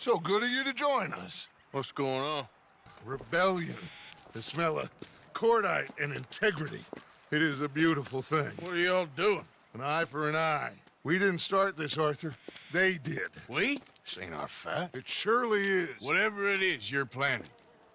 So good of you to join us. What's going on? Rebellion. The smell of cordite and integrity. It is a beautiful thing. What are y'all doing? An eye for an eye. We didn't start this, Arthur. They did. We? This ain't our fight. It surely is. Whatever it is you're planning,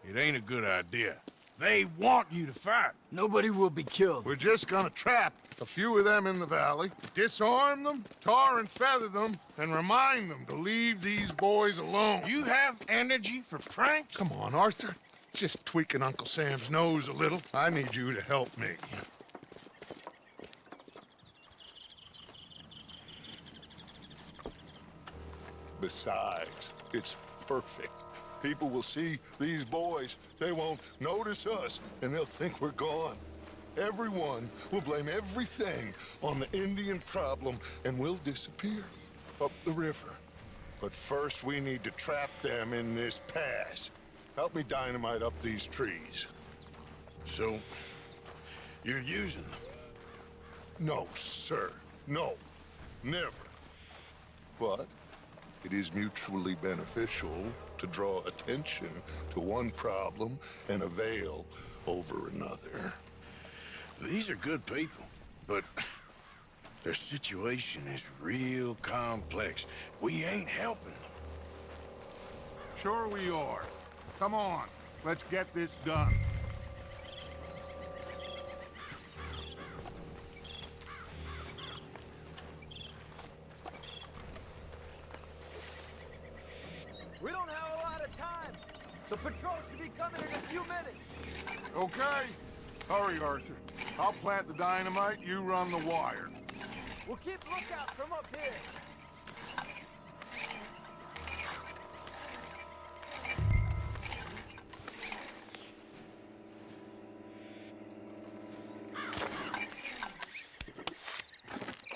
it ain't a good idea. They want you to fight. Nobody will be killed. We're just gonna trap a few of them in the valley, disarm them, tar and feather them, and remind them to leave these boys alone. You have energy for pranks? Come on, Arthur. Just tweaking Uncle Sam's nose a little. I need you to help me. Besides, it's perfect. People will see these boys. They won't notice us, and they'll think we're gone. Everyone will blame everything on the Indian problem, and we'll disappear up the river. But first, we need to trap them in this pass. Help me dynamite up these trees. So, you're using them? No, sir. No. Never. But it is mutually beneficial to draw attention to one problem and avail over another. These are good people, but their situation is real complex. We ain't helping them. Sure we are. Come on, let's get this done. We don't have a lot of time. The patrol should be coming in a few minutes. Okay. Hurry, Arthur. I'll plant the dynamite, you run the wire. We'll keep lookout from up here.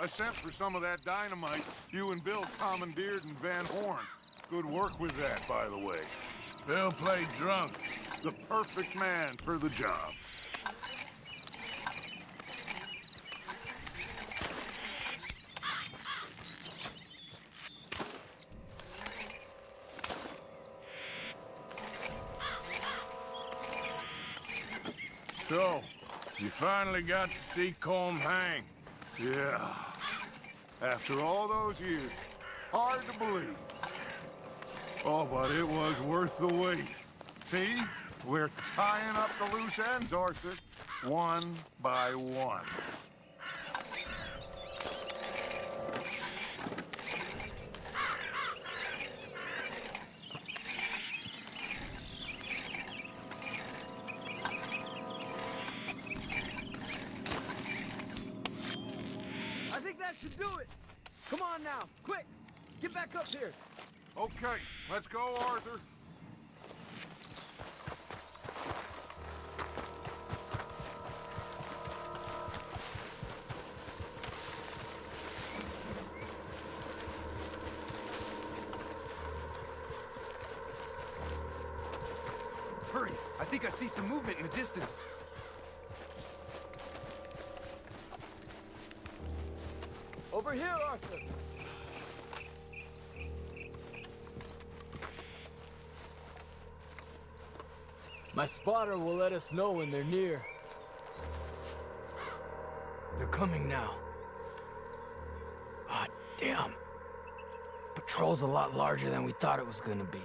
I sent for some of that dynamite you and Bill commandeered in Van Horn. Good work with that, by the way. Bill played drunk. The perfect man for the job. So, you finally got to see Colm hang. Yeah. After all those years. Hard to believe. Oh, but it was worth the wait. See? We're tying up the loose ends, Arthur. One by one. I think that should do it. Come on now, quick. Get back up here. Okay, let's go, Arthur. Hurry! I think I see some movement in the distance. Over here, Arthur. My spotter will let us know when they're near. They're coming now. Ah, damn. Patrol's a lot larger than we thought it was gonna be.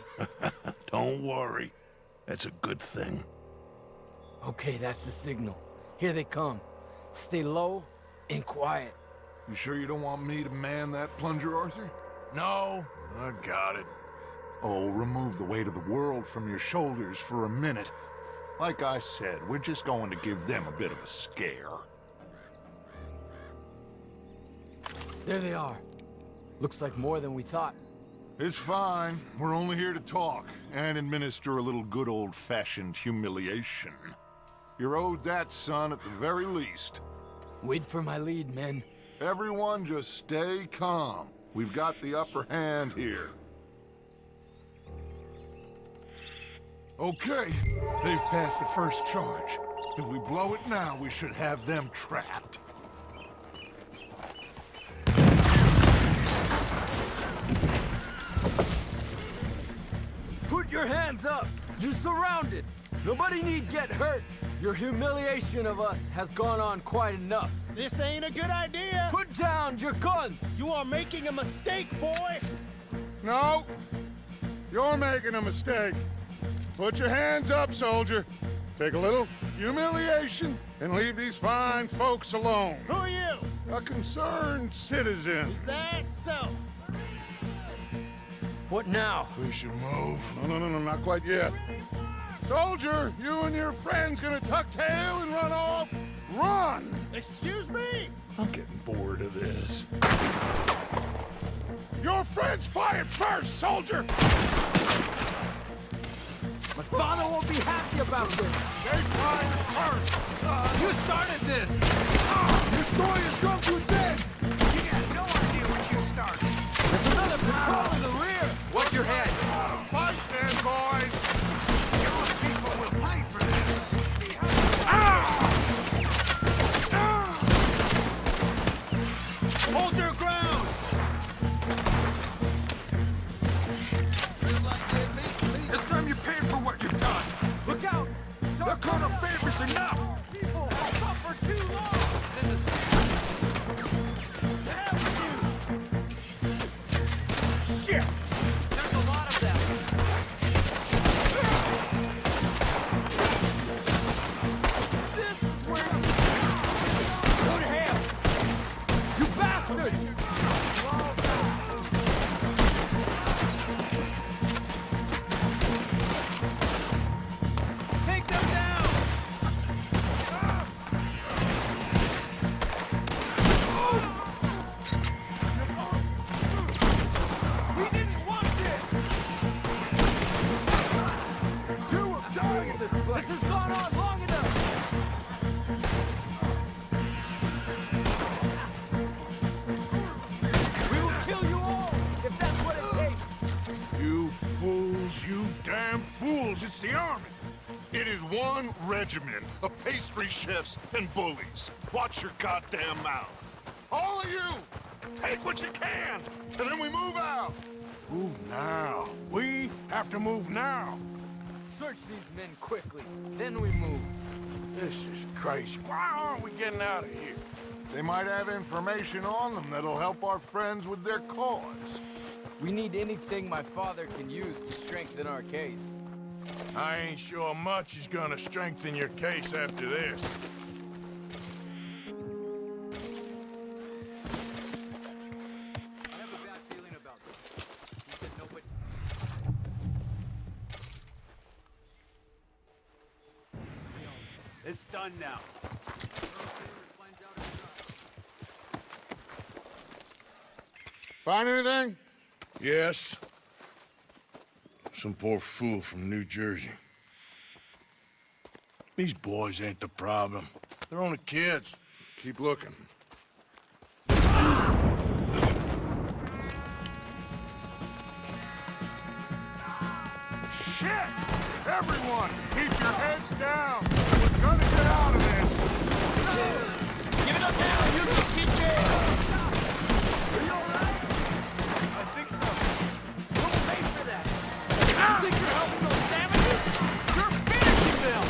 Don't worry. That's a good thing. Okay, that's the signal. Here they come. Stay low and quiet. You sure you don't want me to man that plunger, Arthur? No, I got it. Oh, remove the weight of the world from your shoulders for a minute. Like I said, we're just going to give them a bit of a scare. There they are. Looks like more than we thought. It's fine. We're only here to talk and administer a little good old-fashioned humiliation. You're owed that, son, at the very least. Wait for my lead, men. Everyone just stay calm. We've got the upper hand here. Okay, they've passed the first charge. If we blow it now, we should have them trapped. Put your hands up! You're surrounded! Nobody need get hurt! Your humiliation of us has gone on quite enough. This ain't a good idea! Put down your guns! You are making a mistake, boy! No! You're making a mistake. Put your hands up, soldier. Take a little humiliation and leave these fine folks alone. Who are you? A concerned citizen. Is that so? What now? We should move. No, not quite yet. Soldier, you and your friends gonna tuck tail and run off? Run! Excuse me? I'm getting bored of this. Your friends fired first, soldier! My father won't be happy about this! They fired first, son! You started this! Your story has come to its end! You got no idea what you started! There's another patrol in the rear! Watch your head! Fight then, boys! Your people will pay for this! Hold your ground! This time you paid for what you've done! Look out! The code of favors enough! People have suffered too long! To hell with you! Shit! There's a lot of them! This is where... Go to hell! You bastards! Take them down! We didn't want this! You will die in this place! This has gone on long enough! We will kill you all, if that's what it takes! You fools, you damn fools! It's the army! It is one regiment of pastry chefs and bullies. Watch your goddamn mouth. All of you, take what you can, and then we move out. Move now. We have to move now. Search these men quickly, then we move. This is crazy. Why aren't we getting out of here? They might have information on them that'll help our friends with their cause. We need anything my father can use to strengthen our case. I ain't sure much is gonna strengthen your case after this. I have a bad feeling about this. He said nobody... It's done now. Find anything? Yes. Some poor fool from New Jersey. These boys ain't the problem. They're only kids. Keep looking. Shit! Everyone, keep your heads down! We're gonna get out of this! Give it up now! You just keep going! Are you alright? I think so. Don't pay for that! You think you're helping those savages? You're finishing them!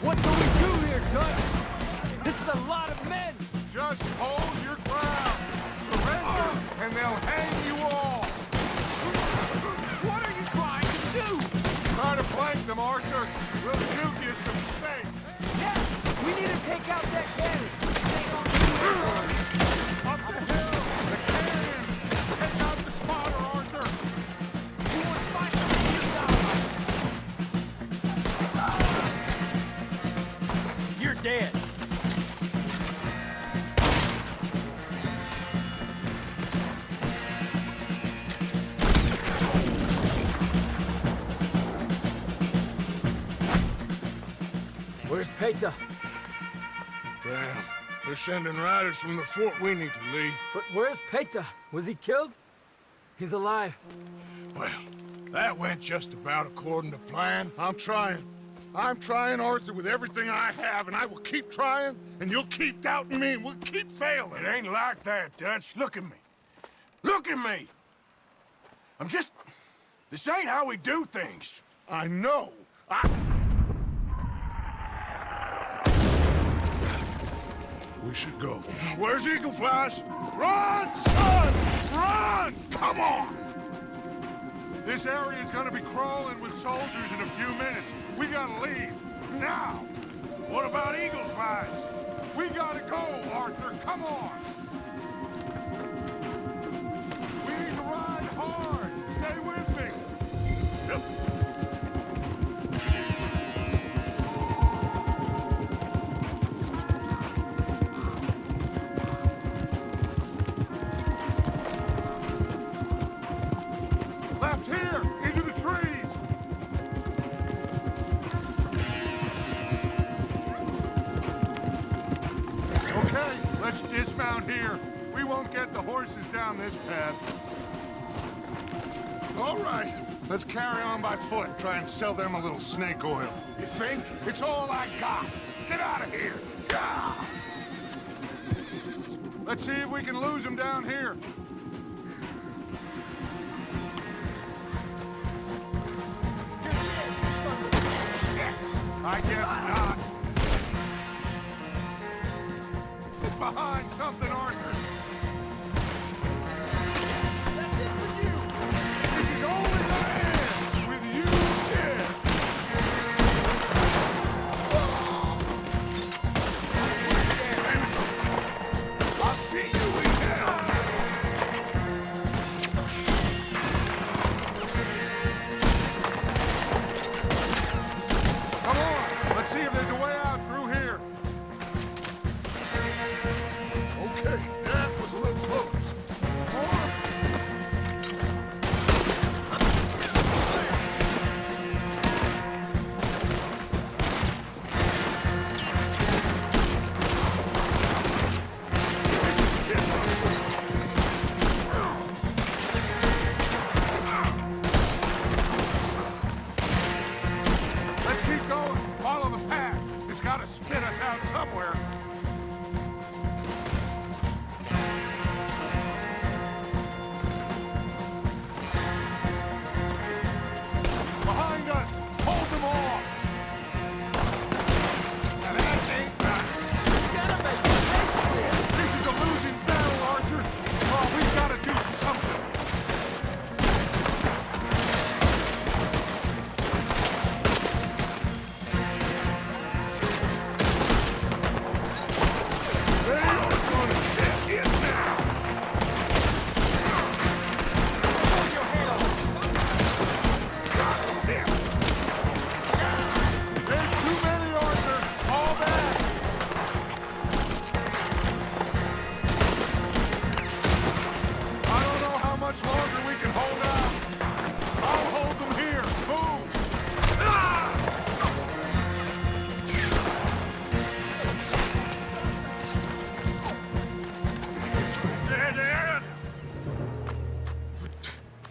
What do we do here, Dutch? This is a lot of men! Just hold your ground! Surrender, and they'll hang you all! What are you trying to do? Try to flank them, Arthur! We'll shoot you some space! Yes! We need to take out that cannon! Up the hill! The cannon! Take out the spotter, Arthur! You want to fight the You're dead! Where's Peta? Damn. They're sending riders from the fort. We need to leave. But where's Peta? Was he killed? He's alive. Well, that went just about according to plan. I'm trying. I'm trying, Arthur, with everything I have, and I will keep trying, and you'll keep doubting me, and we'll keep failing. It ain't like that, Dutch. Look at me. Look at me! This ain't how we do things. I know. We should go. Where's Eagle Flies? Run, son! Run! Come on! This area's gonna be crawling with soldiers in a few minutes. We gotta leave. Now! What about Eagle Flies? We gotta go, Arthur! Come on! We need to ride hard! Stay with me! Yep. Left here! Into the trees! Okay, let's dismount here. We won't get the horses down this path. All right, let's carry on by foot. Try and sell them a little snake oil. You think? It's all I got. Get out of here. Gah! Let's see if we can lose them down here. Shit! I guess not. It's behind something, Arthur. This is only the end with you dead. I'll see you in hell. Come on, let's see if there's a way out through here. Okay, that was a little close. More. Let's keep going. Follow the path. It's got to spit us out somewhere. Behind us! Hold them off! Now that ain't right. This is a losing battle, Arthur. Oh, we've got to do something. They are gonna get in now. Damn. There's too many, Arthur. Fall back. I don't know how much longer we can hold out. I'll hold them here. Move. Ah!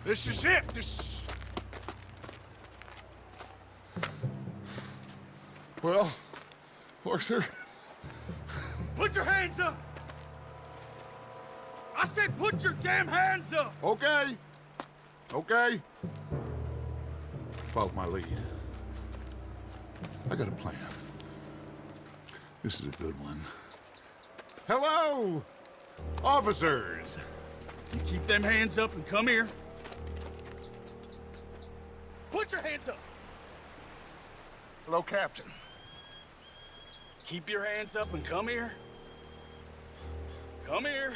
This is it. This. Well, Arthur, Put your hands up! I said put your damn hands up! okay. Okay. Follow my lead. I got a plan. This is a good one. Hello, officers. You keep them hands up and come here. Put your hands up! Hello, Captain. Keep your hands up and come here. Come here.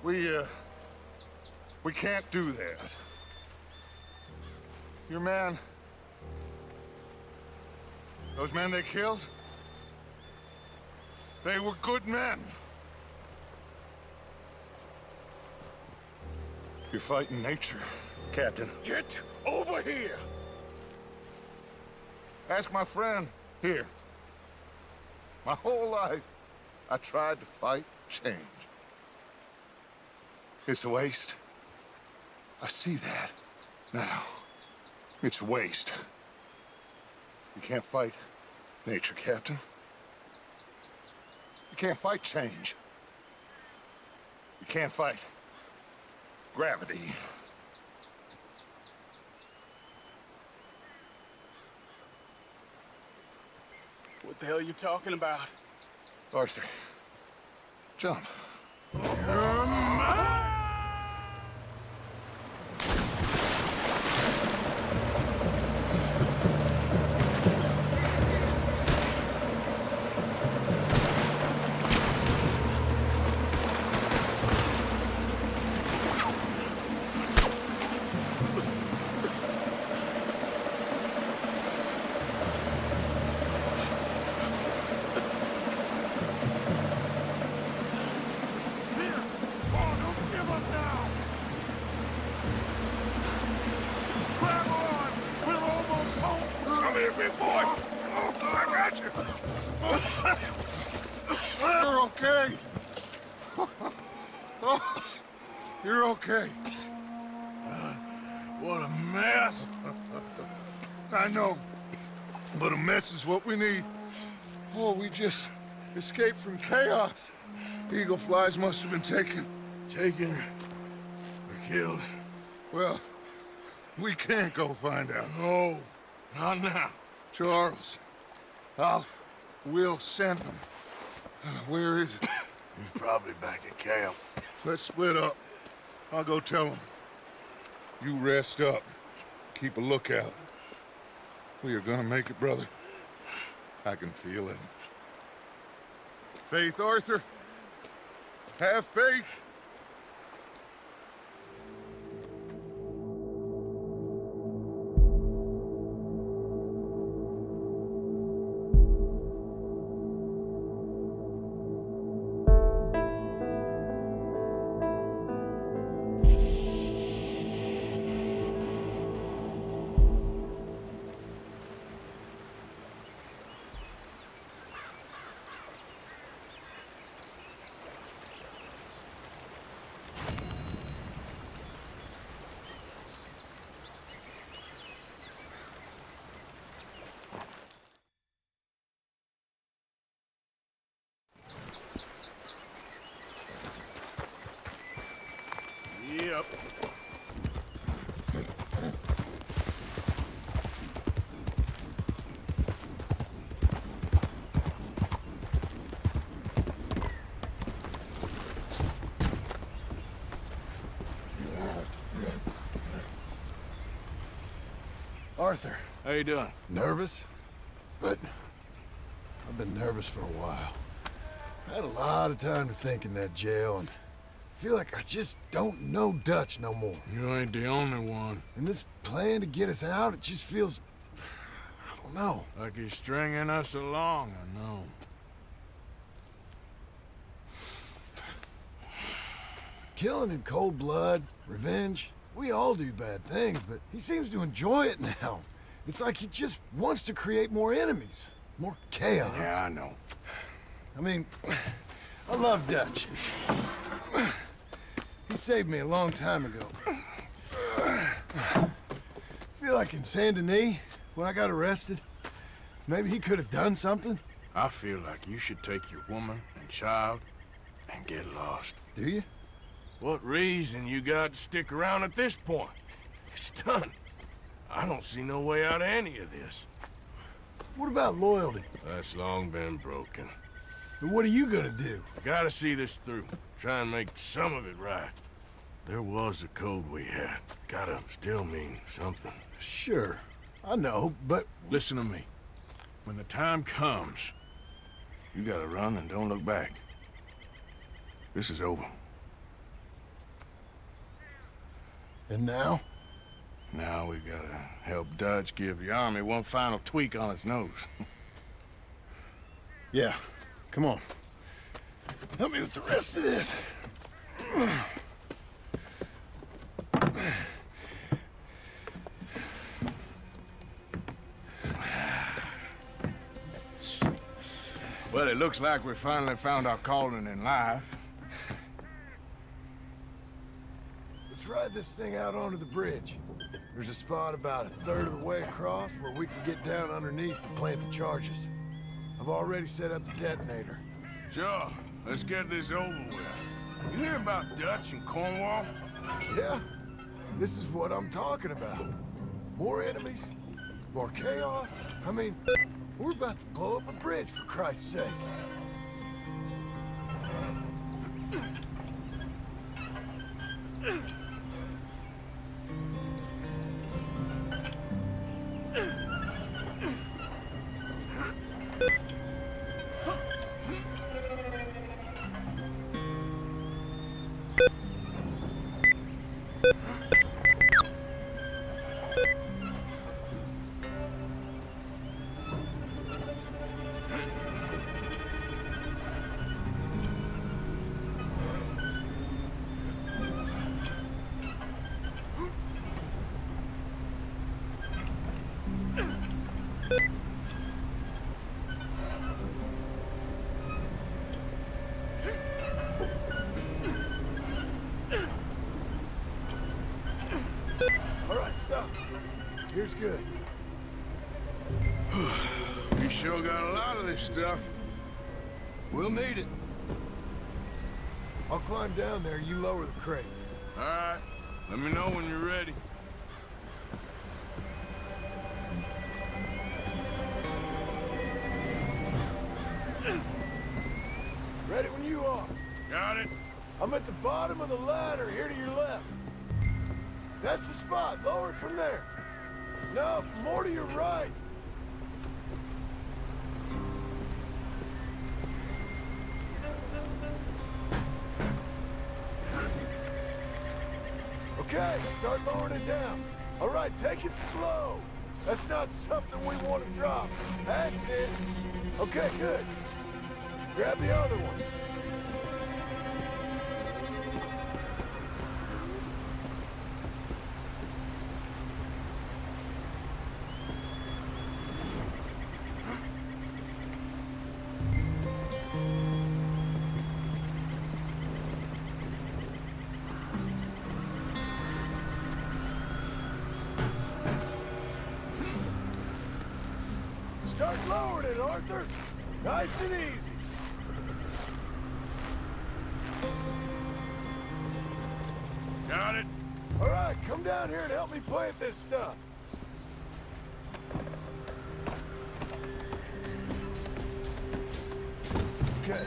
We can't do that. Your man... Those men they killed? They were good men. You're fighting nature, Captain. Get over here! Ask my friend here. My whole life, I tried to fight change. It's a waste. I see that now. It's a waste. You can't fight nature, Captain. You can't fight change. You can't fight gravity. What the hell are you talking about? Arthur, jump. Big boy! I got you! You're okay. Oh, you're okay. What a mess! I know, but a mess is what we need. Oh, we just escaped from chaos. Eagle flies must have been taken. Taken or killed? Well, we can't go find out. No, not now. Charles, we'll send them. Where is it? He's probably back at camp. Let's split up. I'll go tell him. You rest up. Keep a lookout. We are gonna make it, brother. I can feel it. Faith, Arthur. Have faith. Yep. Arthur, How you doing? nervous? But I've been nervous for a while. I had a lot of time to think in that jail, and I feel like I just don't know Dutch no more. You ain't the only one. And this plan to get us out, it just feels... I don't know. Like he's stringing us along, I know. Killing in cold blood, revenge, we all do bad things, but he seems to enjoy it now. It's like he just wants to create more enemies, more chaos. Yeah, I know. I mean, I love Dutch. He saved me a long time ago. I feel like in Saint Denis, when I got arrested, maybe he could have done something. I feel like you should take your woman and child and get lost. Do you? What reason you got to stick around at this point? It's done. I don't see no way out of any of this. What about loyalty? That's long been broken. And what are you gonna do? Gotta see this through. Try and make some of it right. There was a code we had. Gotta still mean something. Sure, I know, but... Listen to me. When the time comes, you gotta run and don't look back. This is over. And now? Now we gotta help Dutch give the army one final tweak on its nose. Yeah, come on. Help me with the rest of this. Well, it looks like we finally found our calling in life. Let's ride this thing out onto the bridge. There's a spot about a third of the way across where we can get down underneath to plant the charges. I've already set up the detonator. Sure, let's get this over with. You hear about Dutch and Cornwall? Yeah, this is what I'm talking about. More enemies, more chaos. I mean, We're about to blow up a bridge, for Christ's sake. All right, stop. Here's good. You sure got a lot of this stuff. We'll need it. I'll climb down there, you lower the crates. All right. Let me know when you're ready. Ready when you are. Got it? I'm at the bottom of the ladder, here to your left. That's the spot. Lower it from there. No, more to your right. Okay, start lowering it down. All right, take it slow. That's not something we want to drop. That's it. Okay, good. Grab the other one. Start lowering it, Arthur. Nice and easy. Got it? All right, come down here and help me plant this stuff. Okay,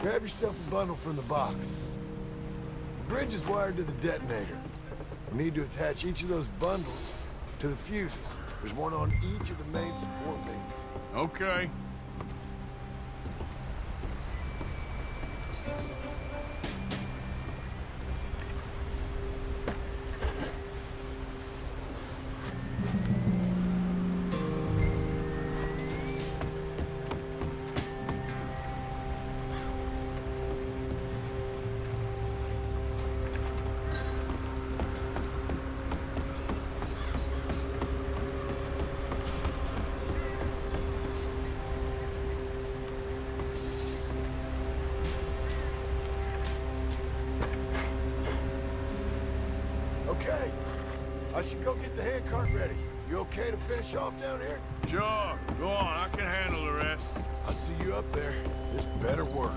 grab yourself a bundle from the box. The bridge is wired to the detonator. We need to attach each of those bundles to the fuses. There's one on each of the main support beams. Okay. Okay, I should go get the handcart ready. You okay to finish off down here? Sure. Go on. I can handle the rest. I'll see you up there. This better work.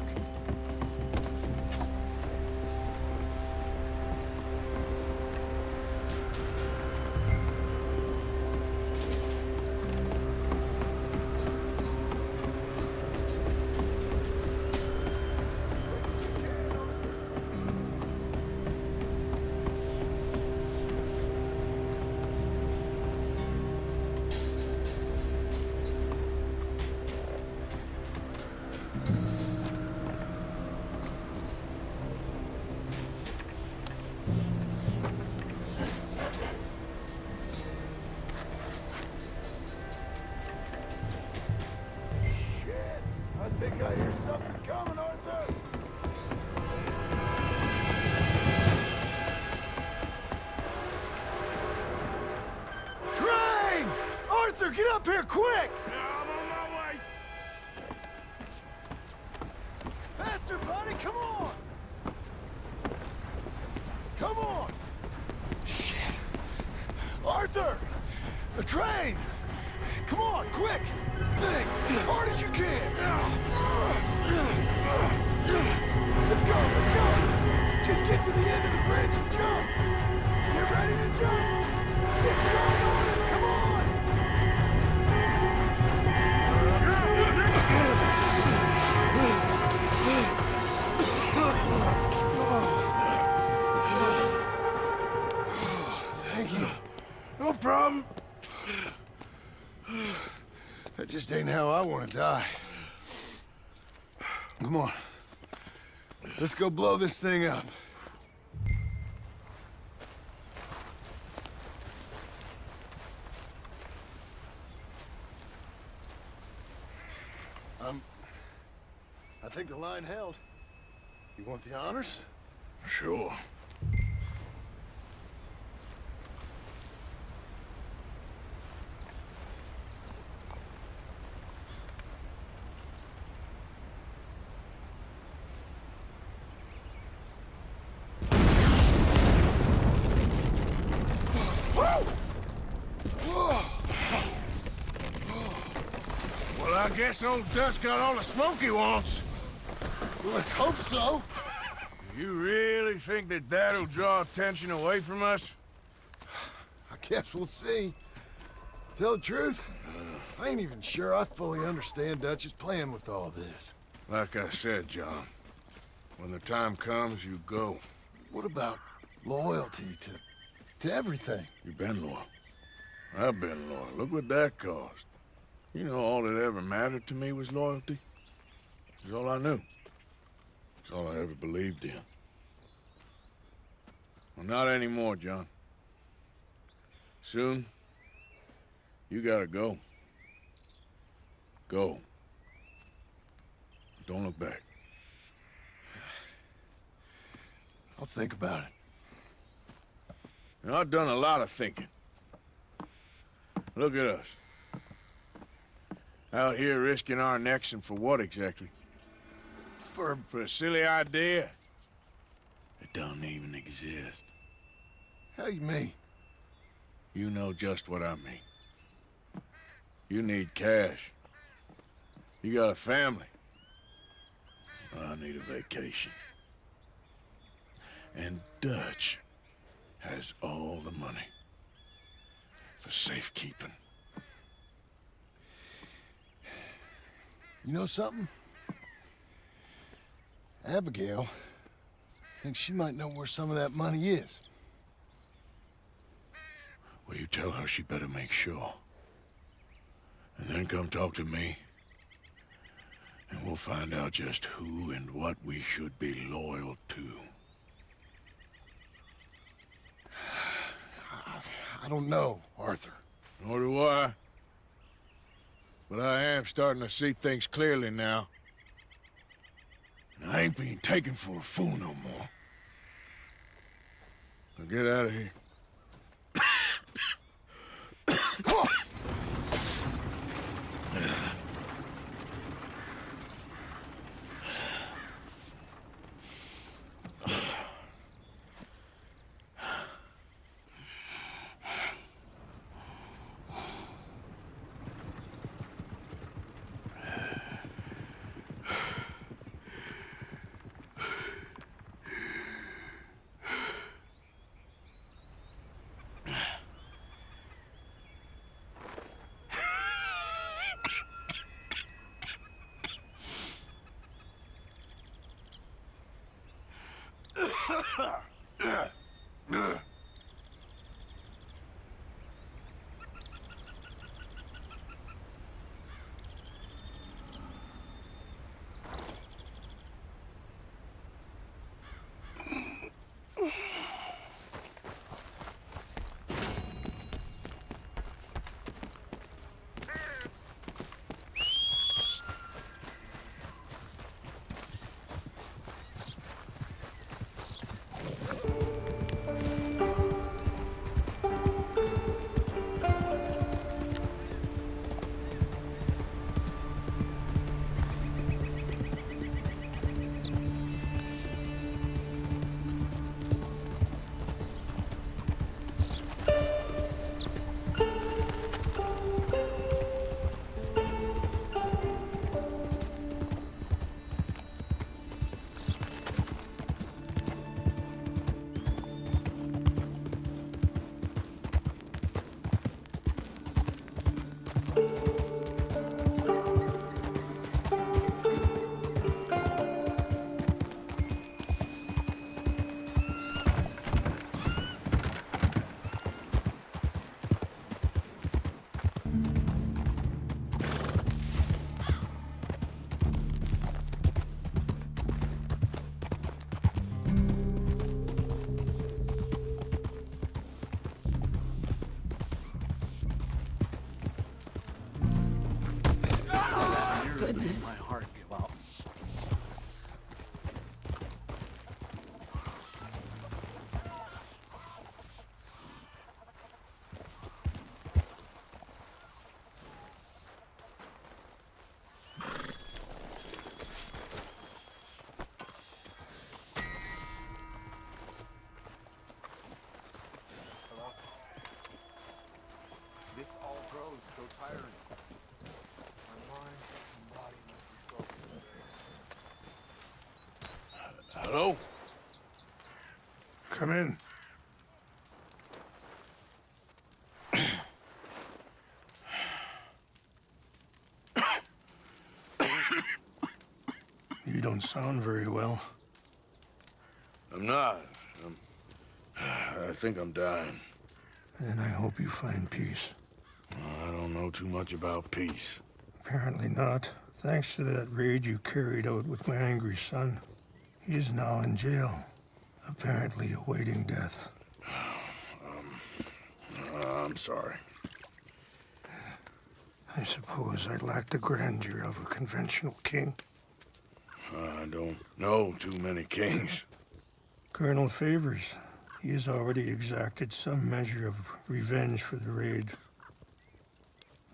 I think I hear something coming, Arthur! Train! Arthur, get up here, quick! Yeah, I'm on my way. Faster, buddy, come on! Come on! Shit! Arthur! A train! Come on, quick! Think! As hard as you can! Let's go, let's go! Just get to the end of the bridge and jump! Get ready to jump! It's your own orders, come on! just ain't how I want to die. Come on. Let's go blow this thing up. I think the line held. You want the honors? Sure. Well, I guess old Dutch got all the smoke he wants. Well, let's hope so. You really think that that'll draw attention away from us? I guess we'll see. Tell the truth, I ain't even sure I fully understand Dutch's plan with all this. Like I said, John, when the time comes, you go. What about loyalty to everything? You've been loyal. I've been loyal. Look what that cost. You know, all that ever mattered to me was loyalty. It's all I knew. It's all I ever believed in. Well, not anymore, John. Soon, you gotta go. Go. Don't look back. I'll think about it. Now, I've done a lot of thinking. Look at us. Out here risking our necks, and for what exactly? For a silly idea. It don't even exist. How you mean? You know just what I mean. You need cash. You got a family. I need a vacation. And Dutch has all the money for safekeeping. You know something? Abigail thinks she might know where some of that money is. Well, you tell her she better make sure. And then come talk to me. And we'll find out just who and what we should be loyal to. I don't know, Arthur. Nor do I. But I am starting to see things clearly now. And I ain't being taken for a fool no more. Now get out of here. this? My heart give out. This all grows so tiring. My mind and body must be broken. Hello? Come in. You don't sound very well. I'm not. I think I'm dying. And I hope you find peace. I don't know too much about peace. Apparently not. Thanks to that raid you carried out with my angry son. He is now in jail, apparently awaiting death. I'm sorry. I suppose I lack the grandeur of a conventional king. I don't know too many kings. Colonel Favors, he has already exacted some measure of revenge for the raid.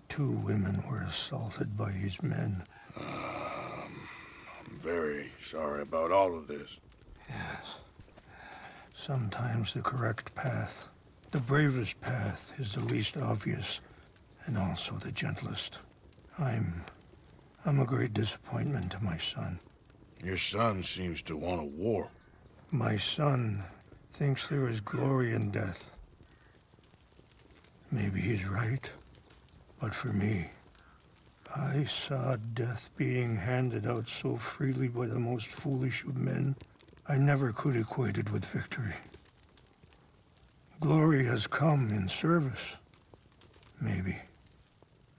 2 women were assaulted by his men. I'm very sorry about all of this. Yes. Sometimes the correct path, the bravest path, is the least obvious, and also the gentlest. I'm a great disappointment to my son. Your son seems to want a war. My son thinks there is glory in death. Maybe he's right, but for me, I saw death being handed out so freely by the most foolish of men, I never could equate it with victory. Glory has come in service. Maybe.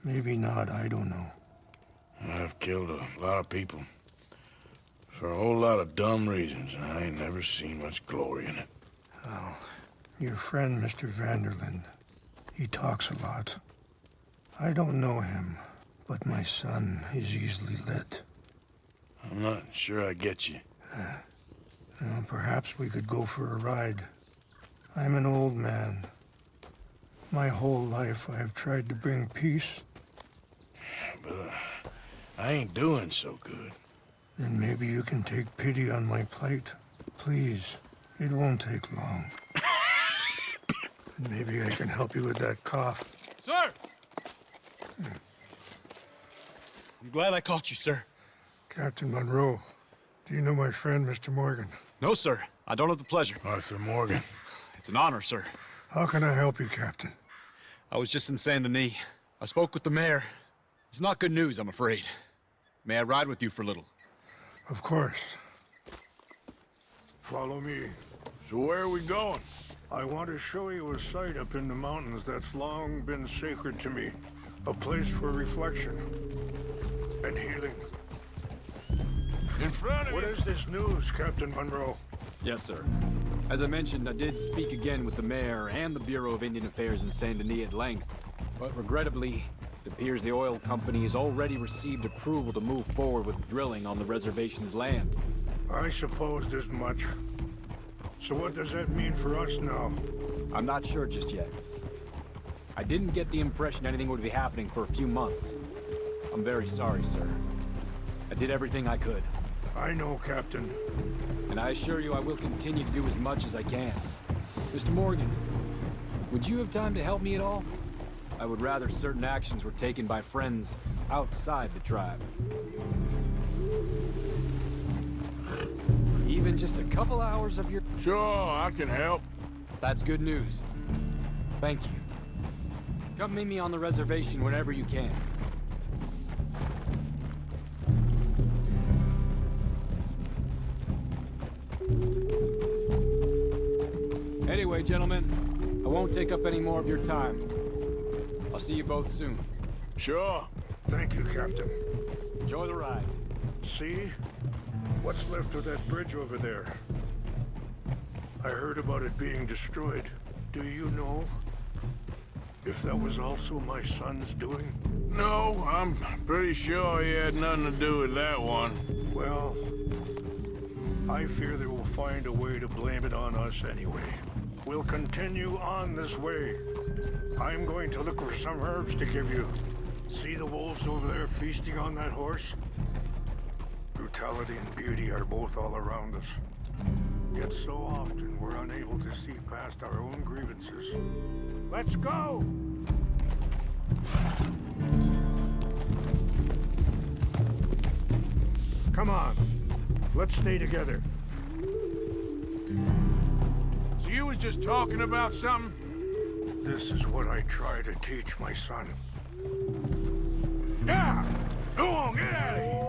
Maybe not, I don't know. I've killed a lot of people. For a whole lot of dumb reasons, and I ain't never seen much glory in it. Well, your friend, Mr. Vanderlyn, he talks a lot. I don't know him, but my son is easily led. I'm not sure I get you. Well, perhaps we could go for a ride. I'm an old man. My whole life I have tried to bring peace. But I ain't doing so good. Then maybe you can take pity on my plight. Please, it won't take long. And maybe I can help you with that cough. Sir! I'm glad I caught you, sir. Captain Monroe, do you know my friend, Mr. Morgan? No, sir. I don't have the pleasure. Arthur Morgan. It's an honor, sir. How can I help you, Captain? I was just in Saint Denis. I spoke with the mayor. It's not good news, I'm afraid. May I ride with you for a little? Of course. Follow me. So where are we going? I want to show you a site up in the mountains that's long been sacred to me. A place for reflection and healing. In front of What you. is this news, Captain Monroe? Yes, sir. As I mentioned, I did speak again with the mayor and the Bureau of Indian Affairs in Saint Denis at length. But regrettably, it appears the oil company has already received approval to move forward with drilling on the reservation's land. I supposed as much. So what does that mean for us now? I'm not sure just yet. I didn't get the impression anything would be happening for a few months. I'm very sorry, sir. I did everything I could. I know, Captain. And I assure you I will continue to do as much as I can. Mr. Morgan, would you have time to help me at all? I would rather certain actions were taken by friends outside the tribe. Even just a couple hours of your... Sure, I can help. That's good news. Thank you. Come meet me on the reservation whenever you can. Anyway, gentlemen, I won't take up any more of your time. I'll see you both soon. Sure. Thank you, Captain. Enjoy the ride. See? What's left of that bridge over there? I heard about it being destroyed. Do you know if that was also my son's doing? No, I'm pretty sure he had nothing to do with that one. Well, I fear they will find a way to blame it on us anyway. We'll continue on this way. I'm going to look for some herbs to give you. See the wolves over there feasting on that horse? Brutality and beauty are both all around us. Yet so often we're unable to see past our own grievances. Let's go! Come on. Let's stay together. So you was just talking about something? This is what I try to teach my son. Yeah! Go on, get out of here!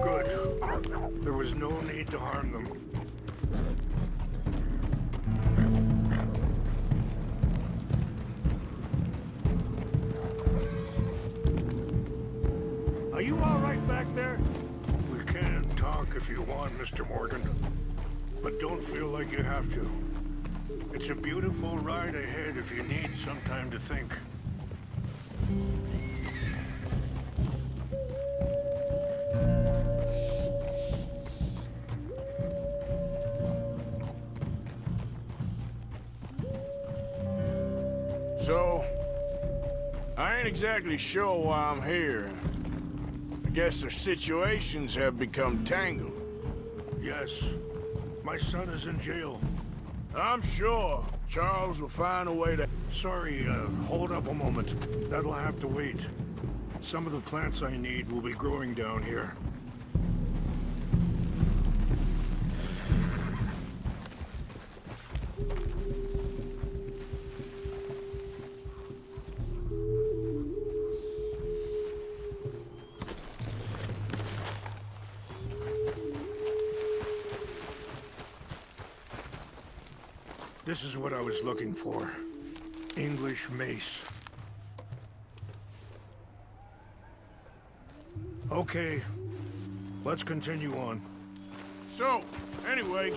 Good. There was no need to harm them. Are you all right back there? We can talk if you want, Mr. Morgan. But don't feel like you have to. It's a beautiful ride ahead if you need some time to think. So, I ain't exactly sure why I'm here. I guess their situations have become tangled. Yes. My son is in jail. I'm sure Charles will find a way to... Sorry, hold up a moment. That'll have to wait. Some of the plants I need will be growing down here. This is what I was looking for. English mace. Okay, let's continue on. So, anyway,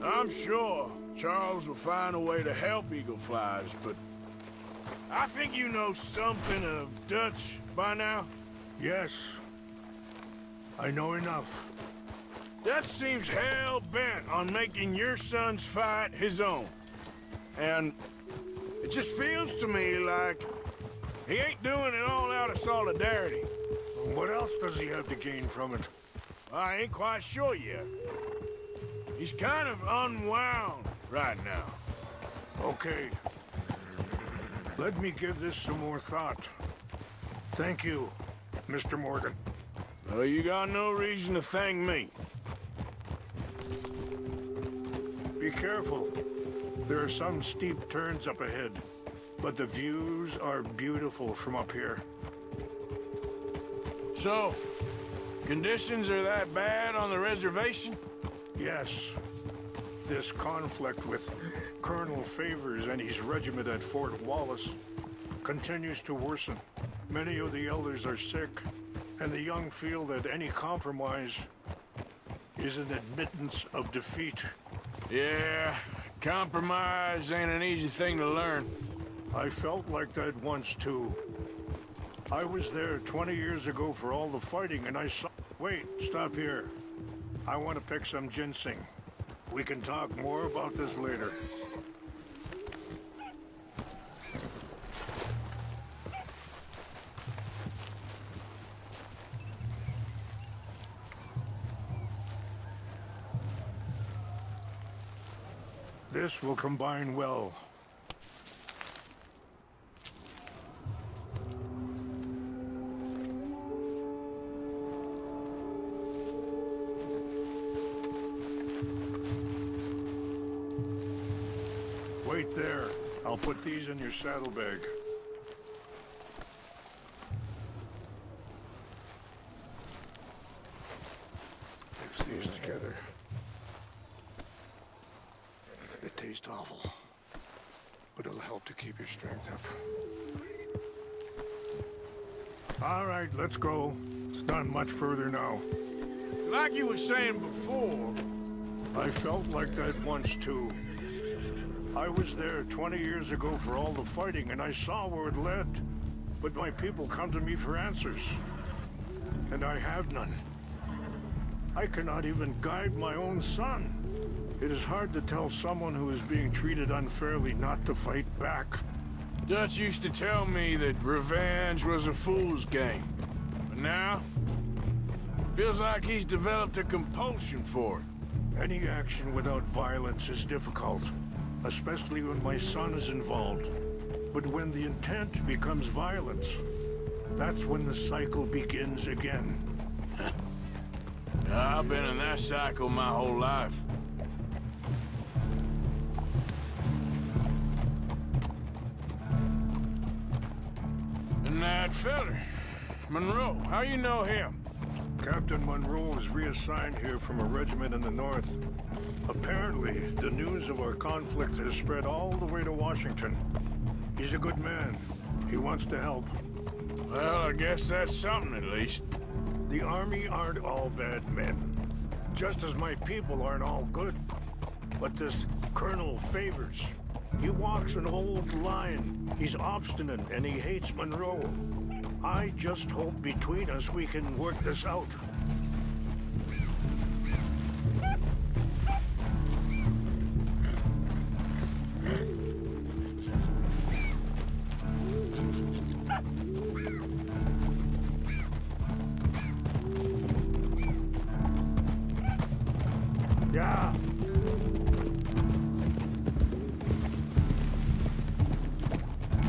I'm sure Charles will find a way to help Eagle Flies, but I think you know something of Dutch by now? Yes, I know enough. Dutch seems hell-bent on making your son's fight his own. And it just feels to me like he ain't doing it all out of solidarity. What else does he have to gain from it? I ain't quite sure yet. He's kind of unwound right now. Okay. Let me give this some more thought. Thank you, Mr. Morgan. Well, you got no reason to thank me. Be careful. There are some steep turns up ahead, but the views are beautiful from up here. So, conditions are that bad on the reservation? Yes. This conflict with Colonel Favors and his regiment at Fort Wallace continues to worsen. Many of the elders are sick, and the young feel that any compromise is an admittance of defeat. Yeah, compromise ain't an easy thing to learn. I felt like that once, too. I was there 20 years ago for all the fighting, and I saw... Wait, stop here. I want to pick some ginseng. We can talk more about this later. This will combine well. Wait there. I'll put these in your saddlebag. Mix these together. They taste awful, but it'll help to keep your strength up. All right, let's go. It's not much further now. Like you were saying before... I felt like that once, too. I was there 20 years ago for all the fighting, and I saw where it led. But my people come to me for answers, and I have none. I cannot even guide my own son. It is hard to tell someone who is being treated unfairly not to fight back. Dutch used to tell me that revenge was a fool's game. But now, feels like he's developed a compulsion for it. Any action without violence is difficult, especially when my son is involved. But when the intent becomes violence, that's when the cycle begins again. I've been in that cycle my whole life. And that feller, Monroe, how you know him? Captain Monroe was reassigned here from a regiment in the north. Apparently, the news of our conflict has spread all the way to Washington. He's a good man. He wants to help. Well, I guess that's something at least. The Army aren't all bad men. Just as my people aren't all good. But this Colonel Favors, he walks an old line. He's obstinate and he hates Monroe. I just hope between us we can work this out. Yeah.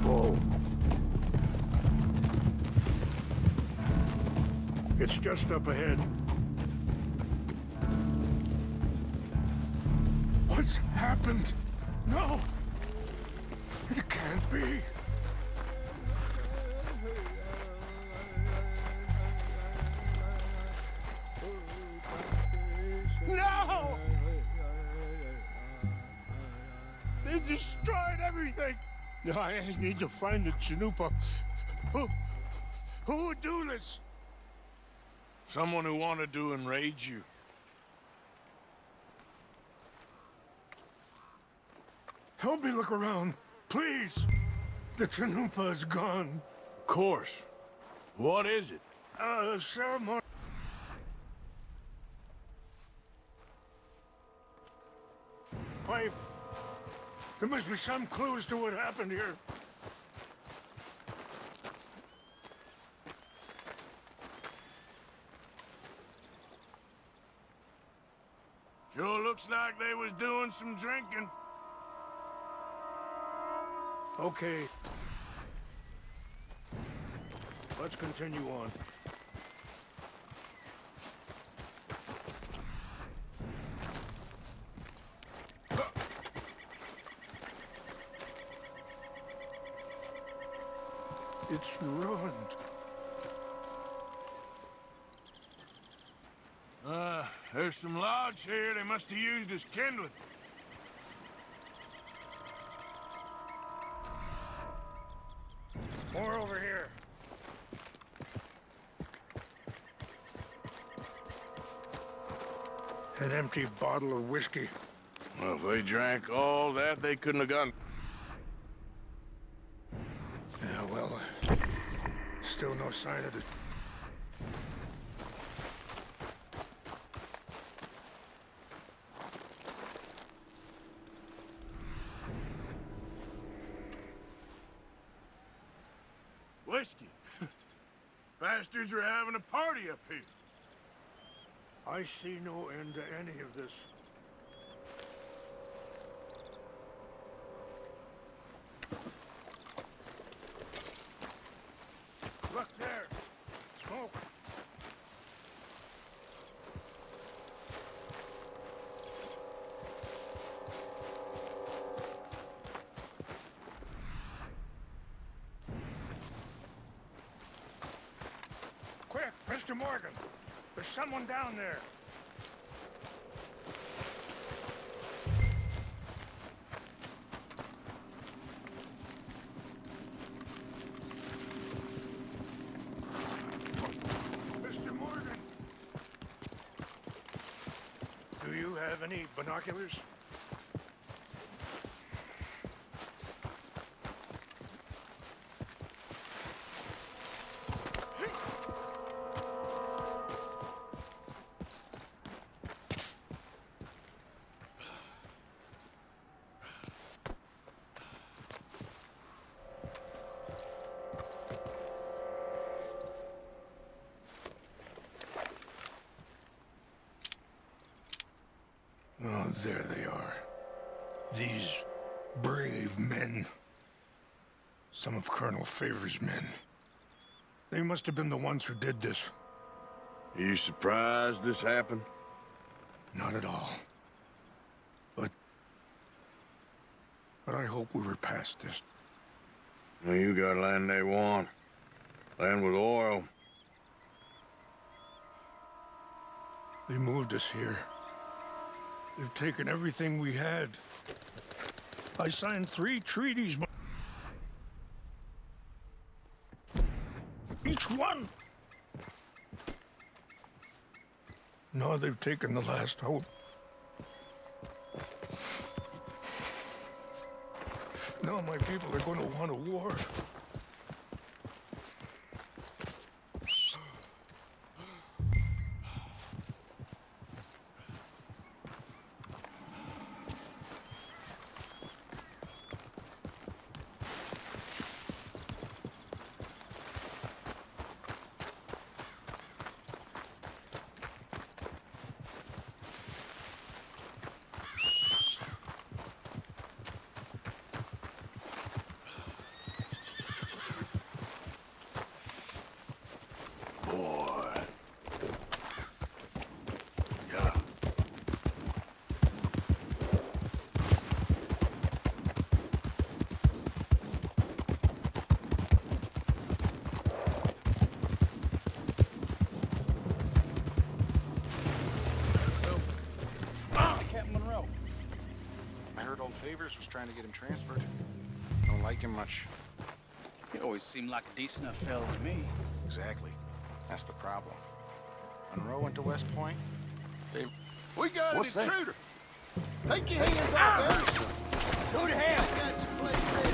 Whoa. It's just up ahead. What's happened? No! It can't be. No! They destroyed everything! I need to find the Chanupa. Who would do this? Someone who wanted to enrage you. Help me look around, please. The Chanupa is gone. Of course. What is it? Ceremony. Why, there must be some clues to what happened here. Sure looks like they was doing some drinking. Okay. Let's continue on. It's ruined. There's some logs here they must have used as kindling. More over here. An empty bottle of whiskey. Well, if they drank all that, they couldn't have gotten... Yeah, well, still no sign of the... Whiskey? Bastards are having a party up here. I see no end to any of this. Look there! Smoke! Quick, Mr. Morgan! There's someone down there! Do you have any binoculars? Oh, there they are. These brave men. Some of Colonel Favor's men. They must have been the ones who did this. Are you surprised this happened? Not at all. But I hope we were past this. Well, you got land they want. Land with oil. They moved us here. They've taken everything we had. I signed 3 treaties. Each one! Now they've taken the last hope. Now my people are going to want a war. Favors was trying to get him transferred. Don't like him much. He always seemed like a decent enough fella to me. Exactly. That's the problem. Monroe went to West Point. We got What's an that? intruder! Take your hands off there! Go to hell! I got your place ready.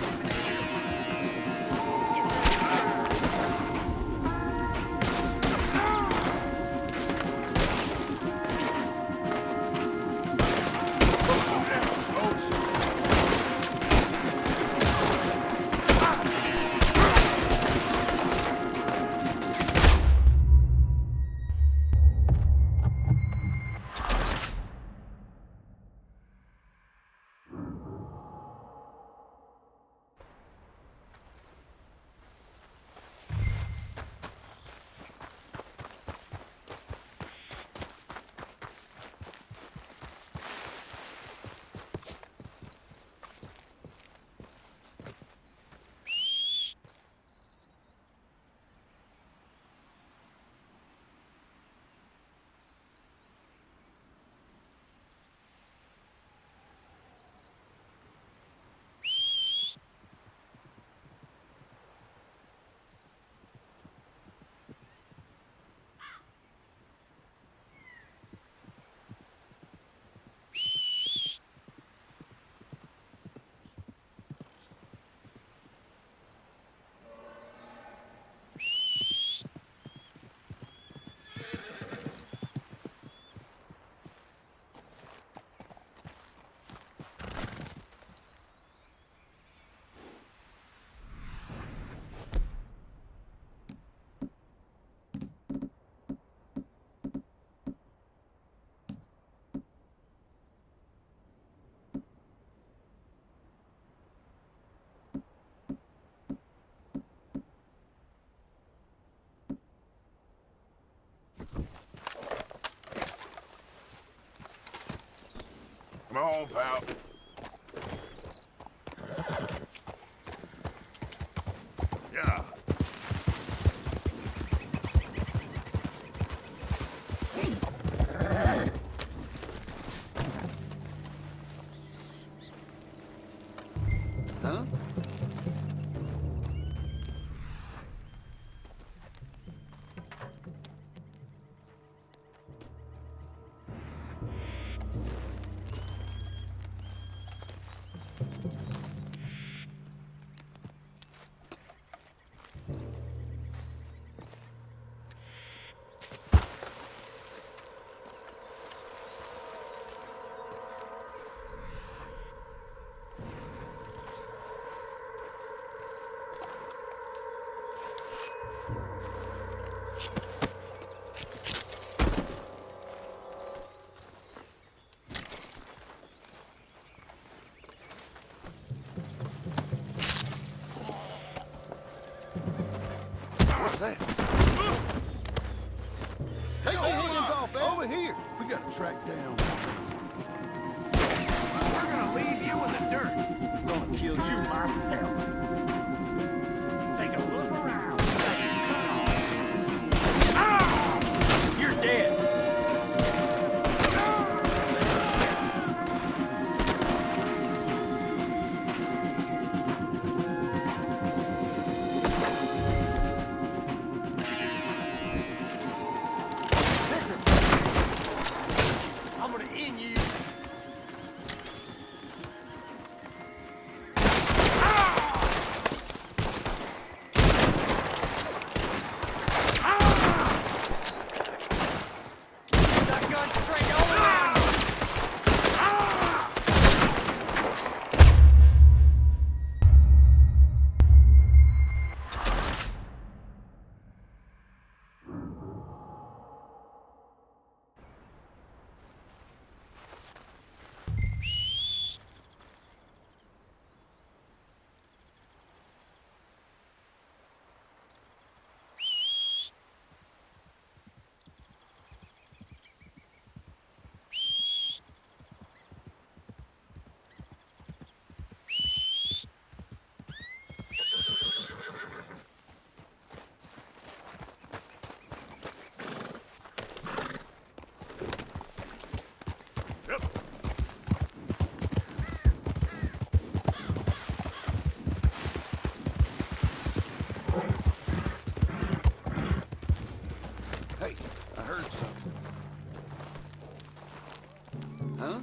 Come on, pal. Yeah. Huh? that? Take your hands off that. Over here. We gotta track down. We're gonna leave you in the dirt. I'm gonna kill you myself. Take a look around. You got your cut off. Ah! You're dead. I'm gonna end you. Hey, I heard something. Huh?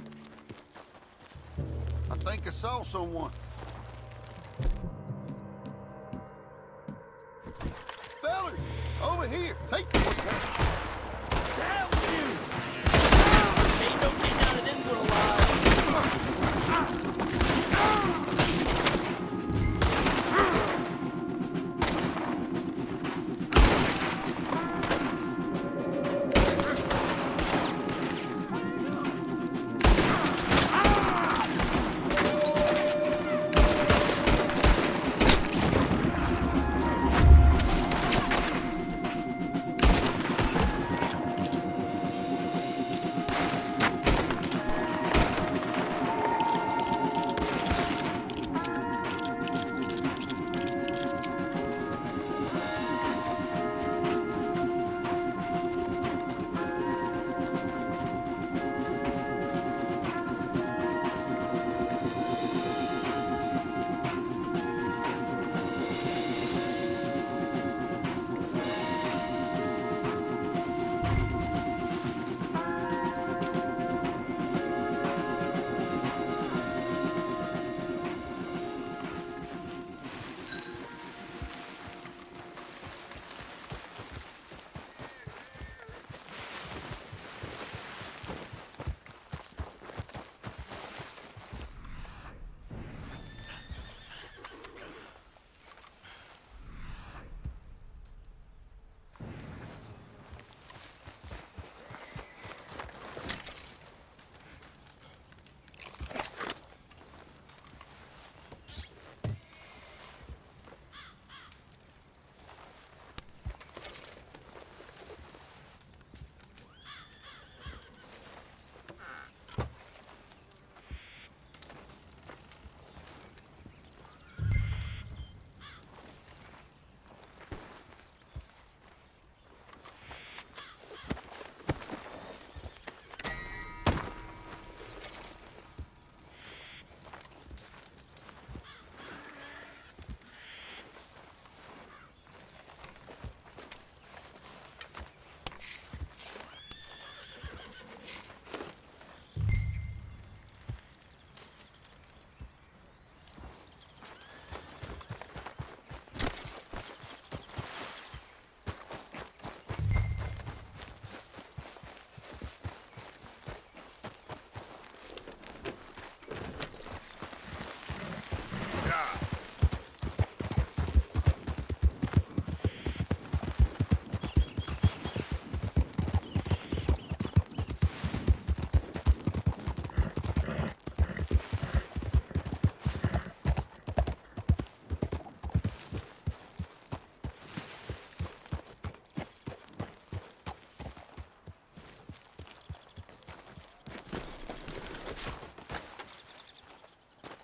I think I saw someone. Fellas, over here. Hey, what's that? Damn you! Ain't no getting out of this one alive.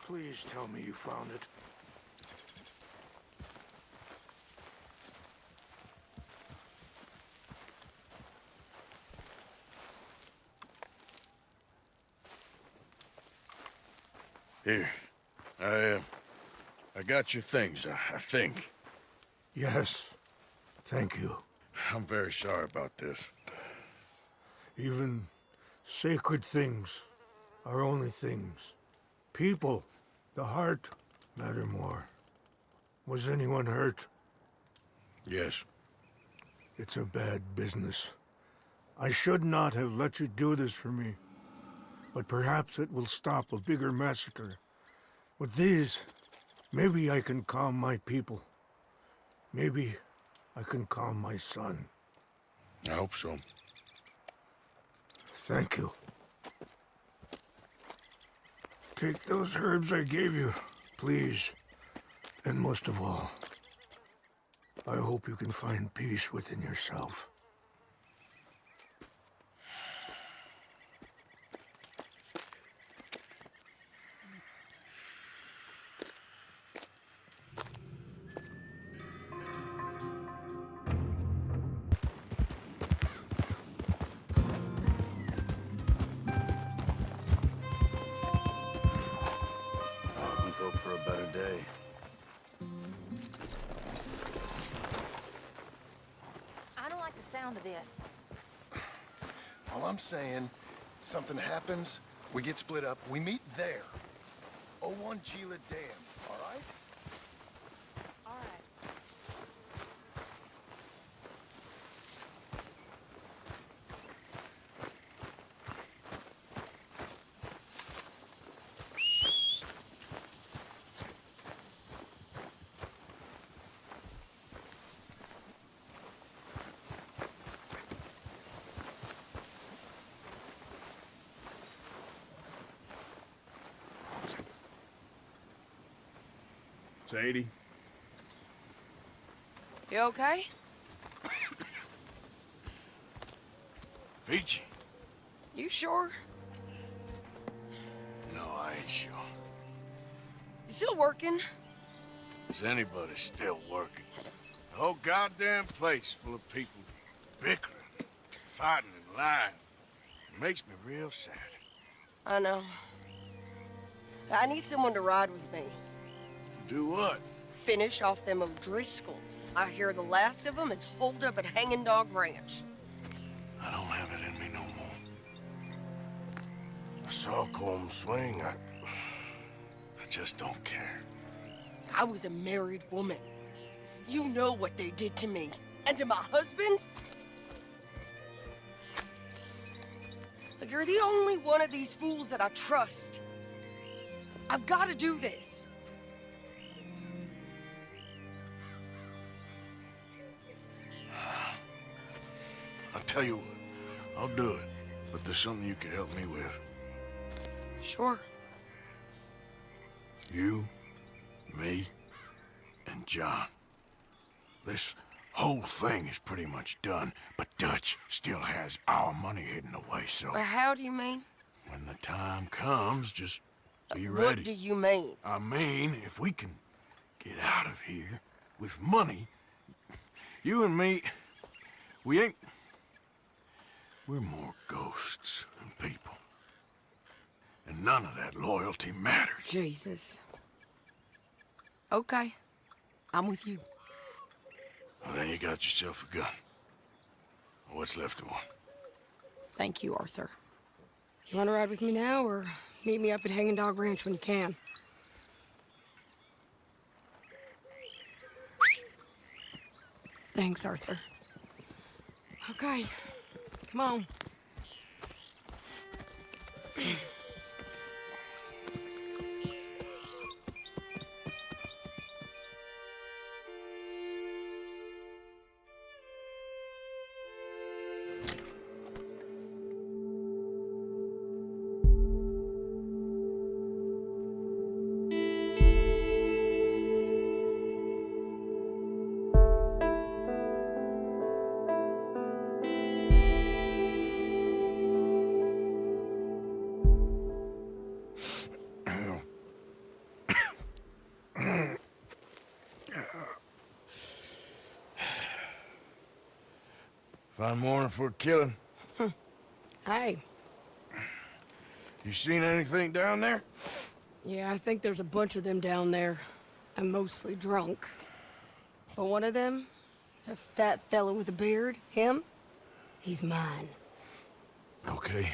Please tell me you found it. Here. I got your things, I think. Yes. Thank you. I'm very sorry about this. Even sacred things are only things. People, the heart, matter more. Was anyone hurt? Yes. It's a bad business. I should not have let you do this for me. But perhaps it will stop a bigger massacre. With these, maybe I can calm my people. Maybe I can calm my son. I hope so. Thank you. Take those herbs I gave you, please. And most of all, I hope you can find peace within yourself. Let's hope for a better day. I don't like the sound of this. All I'm saying, something happens, we get split up, we meet there. 01 Gila Dam, all right? All right. Sadie? You okay? Peachy? You sure? No, I ain't sure. You still working? Is anybody still working? The whole goddamn place full of people bickering, fighting and lying. It makes me real sad. I know. I need someone to ride with me. Do what? Finish off them O'Driscolls. I hear the last of them is holed up at Hanging Dog Ranch. I don't have it in me no more. I saw Colm swing. I just don't care. I was a married woman. You know what they did to me. And to my husband? Like, you're the only one of these fools that I trust. I've got to do this. I'll tell you what, I'll do it. But there's something you could help me with. Sure. You, me, and John. This whole thing is pretty much done, but Dutch still has our money hidden away, so... Well, how do you mean? When the time comes, just be ready. What do you mean? I mean, if we can get out of here with money, you and me, we ain't... We're more ghosts than people. And none of that loyalty matters. Jesus. Okay. I'm with you. Well, then you got yourself a gun. What's left of one. Thank you, Arthur. You want to ride with me now, or meet me up at Hanging Dog Ranch when you can? Thanks, Arthur. Okay. Come on. Fine morning for a killing. Hey. You seen anything down there? Yeah, I think there's a bunch of them down there. I'm mostly drunk. But one of them is a fat fella with a beard. Him? He's mine. Okay.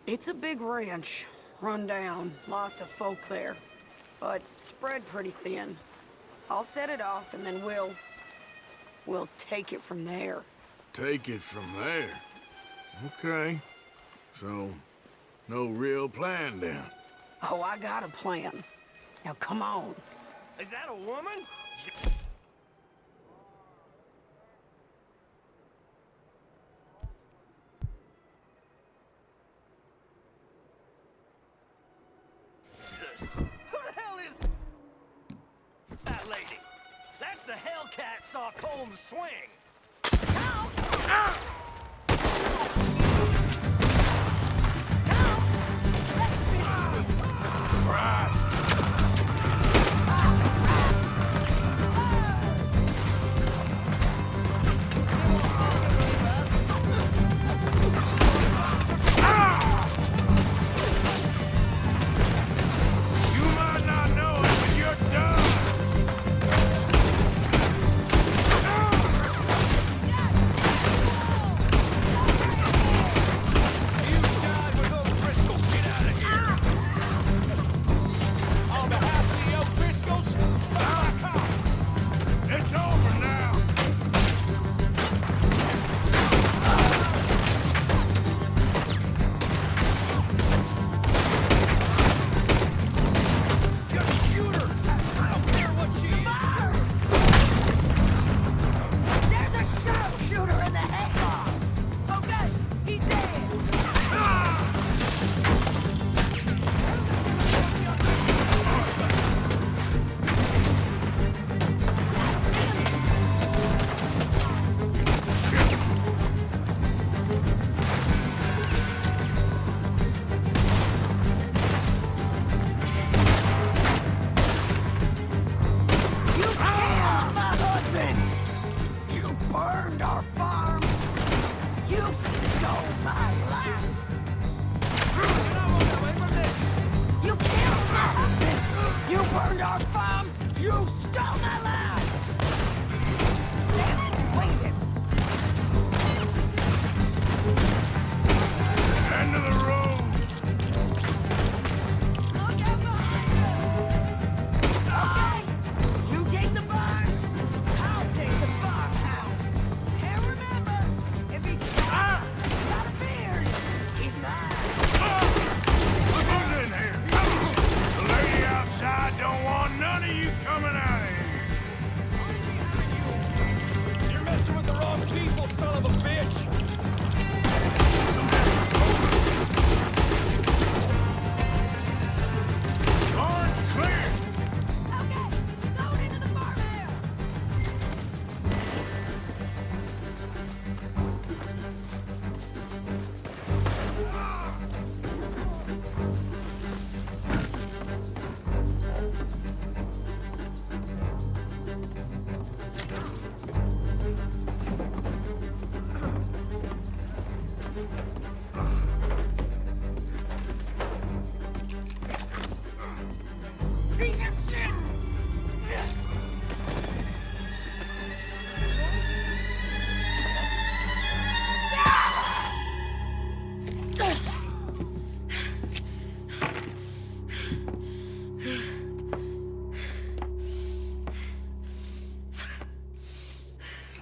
It's a big ranch. Run down. Lots of folk there. But spread pretty thin. I'll set it off and then we'll take it from there. Take it from there. Okay. So, no real plan then? Oh, I got a plan. Now come on. Is that a woman? Jesus. Who the hell is that lady? That's the Hellcat saw Combs swing. Help! Ah! Christ!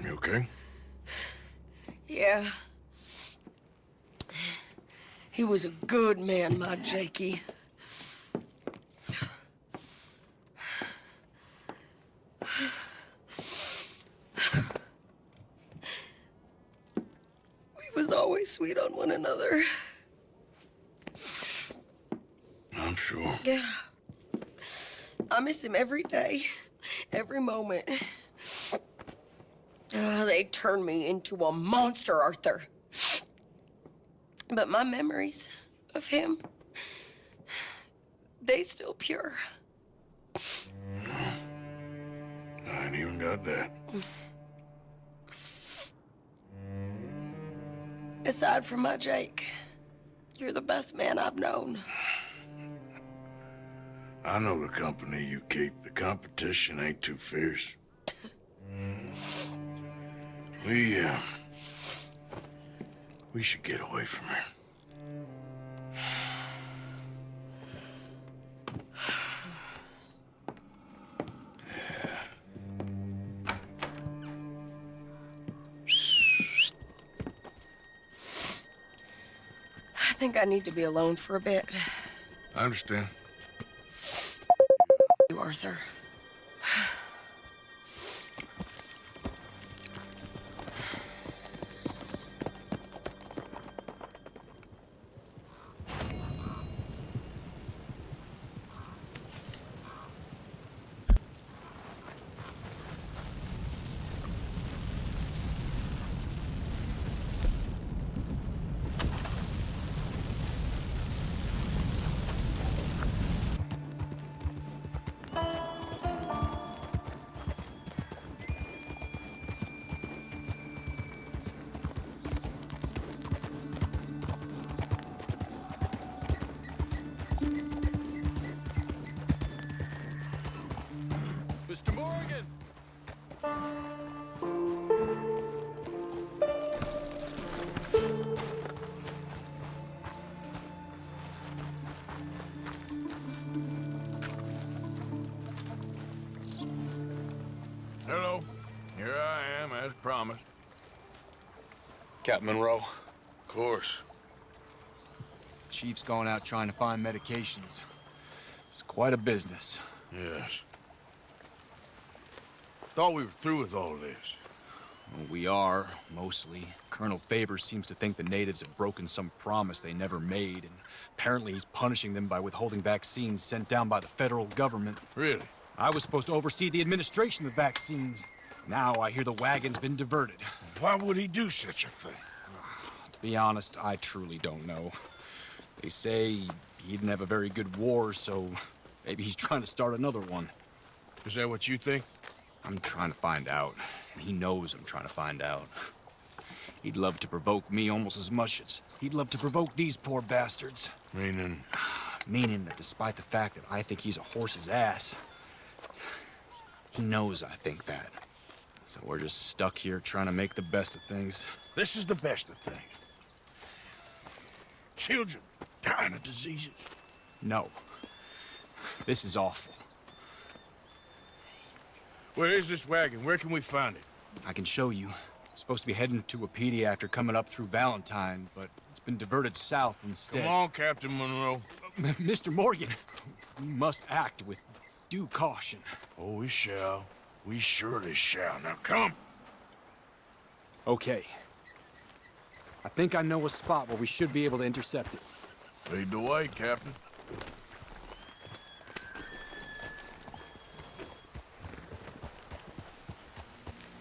Okay? Yeah. He was a good man, my Jakey. We was always sweet on one another. I'm sure. Yeah. I miss him every day, every moment. They turned me into a monster, Arthur. But my memories of him, they still pure. ain't even got that. Aside from my Jake, you're the best man I've known. I know the company you keep. The competition ain't too fierce. We should get away from here. I think I need to be alone for a bit. I understand. Arthur. Mr. Morgan! Hello. Here I am, as promised. Captain Monroe. Of course. Chief's gone out trying to find medications. It's quite a business. Yes. Thought we were through with all this. Well, we are, mostly. Colonel Favors seems to think the natives have broken some promise they never made, and apparently he's punishing them by withholding vaccines sent down by the federal government. Really? I was supposed to oversee the administration of the vaccines. Now I hear the wagon's been diverted. Why would he do such a thing? To be honest, I truly don't know. They say he didn't have a very good war, so maybe he's trying to start another one. Is that what you think? I'm trying to find out, and he knows I'm trying to find out. He'd love to provoke me almost as much as he'd love to provoke these poor bastards. Meaning? Meaning that despite the fact that I think he's a horse's ass, he knows I think that. So we're just stuck here trying to make the best of things. This is the best of things. Children dying of diseases. No. This is awful. Where is this wagon? Where can we find it? I can show you. Supposed to be heading to Wapiti after coming up through Valentine, but it's been diverted south instead. Come on, Captain Monroe. Mr. Morgan, we must act with due caution. Oh, we shall. We surely shall. Now come. Okay. I think I know a spot where we should be able to intercept it. Lead the way, Captain.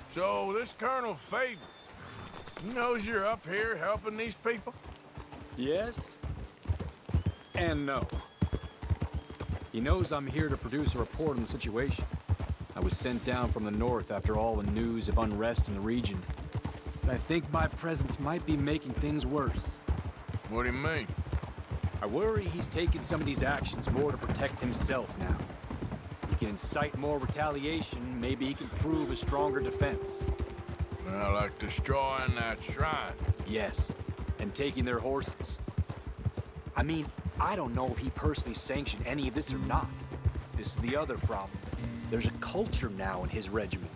So, this Colonel Favors, he knows you're up here helping these people? Yes. And no. He knows I'm here to produce a report on the situation. I was sent down from the north after all the news of unrest in the region. But I think my presence might be making things worse. What do you mean? I worry he's taking some of these actions more to protect himself now. He can incite more retaliation, maybe he can prove a stronger defense. Well, like destroying that shrine. Yes, and taking their horses. I mean, I don't know if he personally sanctioned any of this or not. This is the other problem. There's a culture now in his regiment.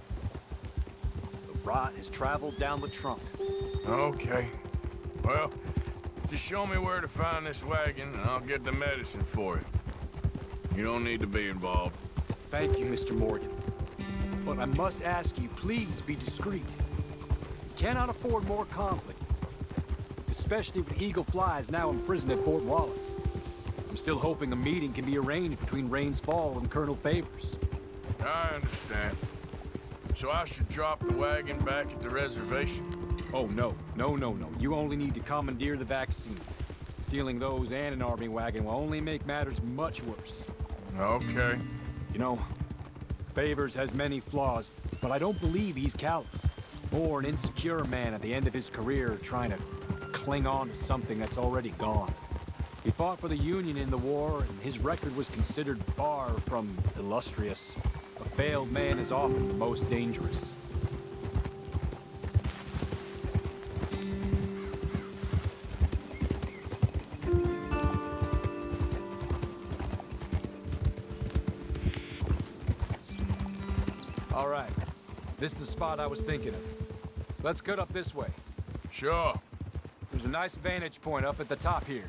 The rot has traveled down the trunk. Okay. Well, just show me where to find this wagon, and I'll get the medicine for you. You don't need to be involved. Thank you, Mr. Morgan. But I must ask you, please be discreet. We cannot afford more conflict. Especially with Eagle Flies now imprisoned at Fort Wallace. I'm still hoping a meeting can be arranged between Rains Fall and Colonel Favors. I understand. So I should drop the wagon back at the reservation? Oh, no. No. You only need to commandeer the vaccine. Stealing those and an army wagon will only make matters much worse. Okay. You know, Favors has many flaws, but I don't believe he's callous. More an insecure man at the end of his career trying to cling on to something that's already gone. He fought for the Union in the war, and his record was considered far from illustrious. A failed man is often the most dangerous. All right. This is the spot I was thinking of. Let's cut up this way. Sure. There's a nice vantage point up at the top here.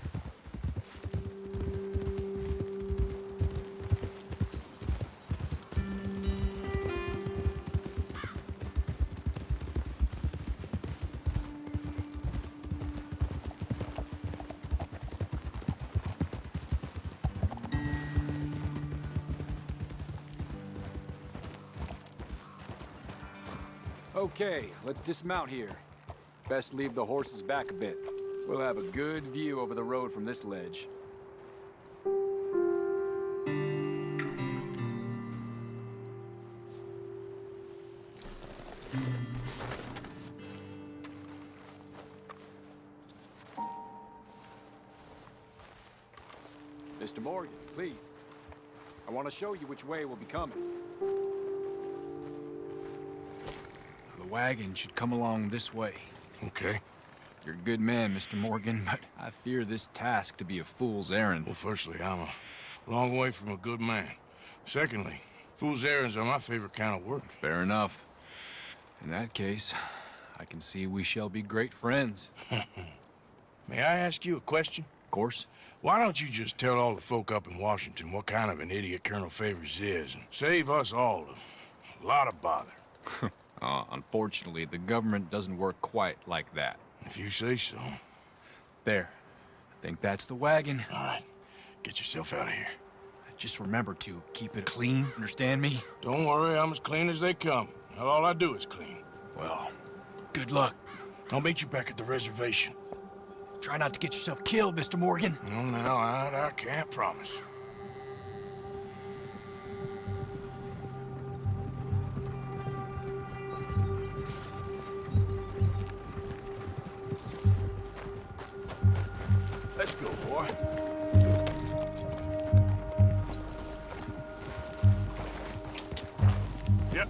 Okay, let's dismount here. Best leave the horses back a bit. We'll have a good view over the road from this ledge. Mr. Morgan, please. I want to show you which way we'll be coming. The wagon should come along this way. Okay. You're a good man, Mr. Morgan, but I fear this task to be a fool's errand. Well, firstly, I'm a long way from a good man. Secondly, fool's errands are my favorite kind of work. Fair enough. In that case, I can see we shall be great friends. May I ask you a question? Of course. Why don't you just tell all the folk up in Washington what kind of an idiot Colonel Favors is, and save us all a lot of bother? Unfortunately, the government doesn't work quite like that. If you say so. There. I think that's the wagon. All right. Get yourself out of here. Just remember to keep it clean, understand me? Don't worry, I'm as clean as they come. All I do is clean. Well, good luck. I'll meet you back at the reservation. Try not to get yourself killed, Mr. Morgan. No, I can't promise. Let's go, boy. Yep.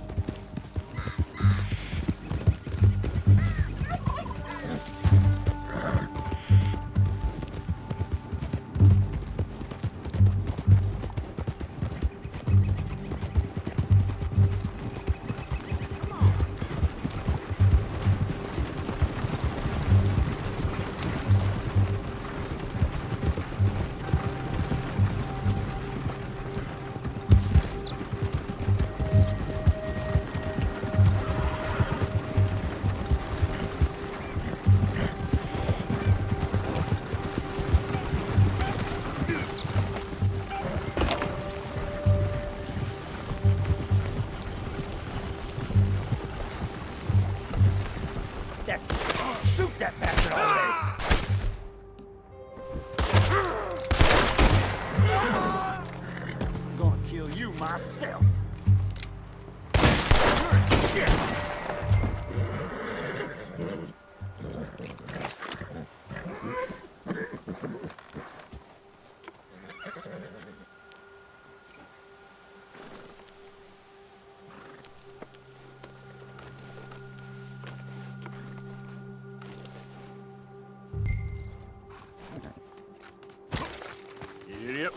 Shoot that bastard already! I'm gonna kill you myself. Shit. Yep.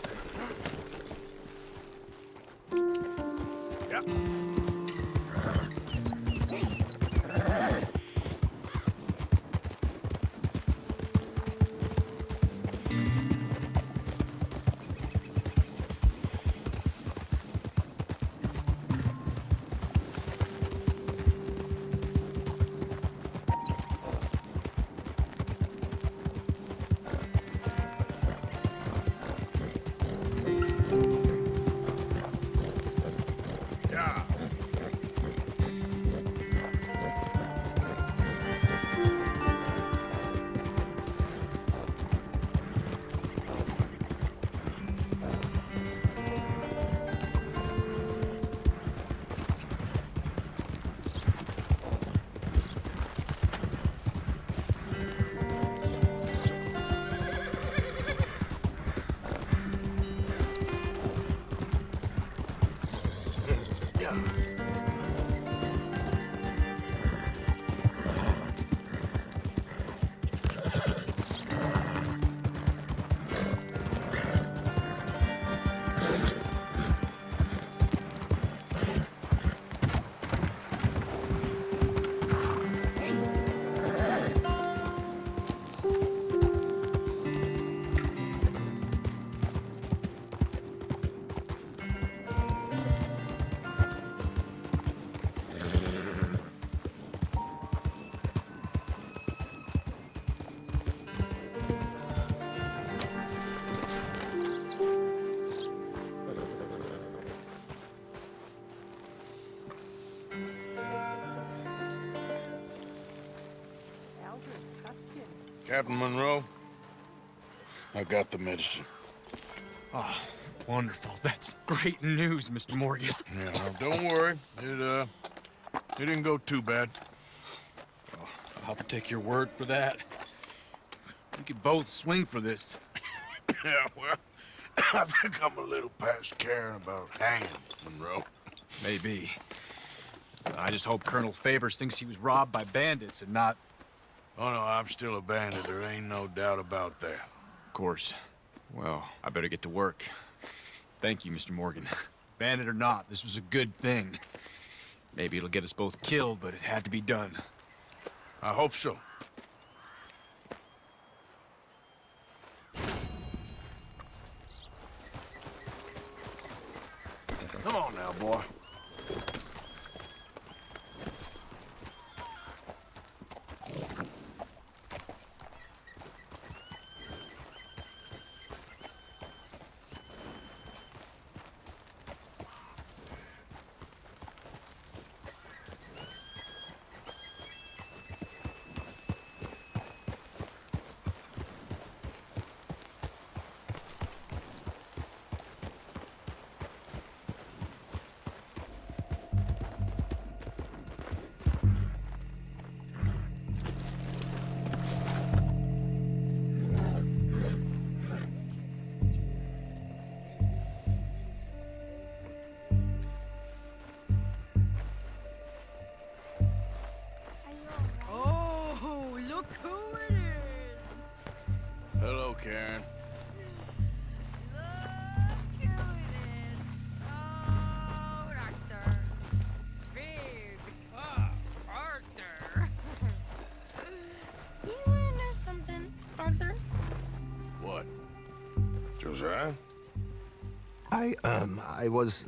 Captain Monroe, I got the medicine. Oh, wonderful. That's great news, Mr. Morgan. Yeah, well, don't worry. It didn't go too bad. Oh, I'll have to take your word for that. We could both swing for this. Yeah, well, I think I'm a little past caring about hanging, Monroe. Maybe. I just hope Colonel Favors thinks he was robbed by bandits and not... Oh, no, I'm still a bandit. There ain't no doubt about that. Of course. Well, I better get to work. Thank you, Mr. Morgan. Bandit or not, this was a good thing. Maybe it'll get us both killed, but it had to be done. I hope so. Come on now, boy. Oh, look who it is! Hello, Karen. Look who it is. Oh, Arthur. Big. Oh, Arthur. You wanna know something, Arthur? What? Josiah? I was,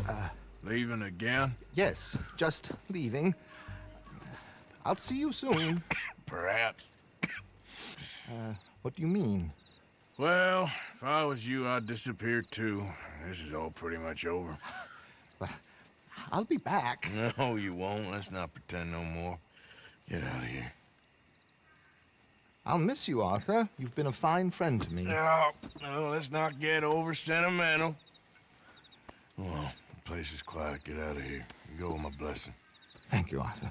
Leaving again? yes, just leaving. I'll see you soon. Perhaps. What do you mean? Well, if I was you, I'd disappear too. This is all pretty much over. I'll be back. No, you won't. Let's not pretend no more. Get out of here. I'll miss you, Arthur. You've been a fine friend to me. No, let's not get over sentimental. Well, the place is quiet. Get out of here. You go with my blessing. Thank you, Arthur.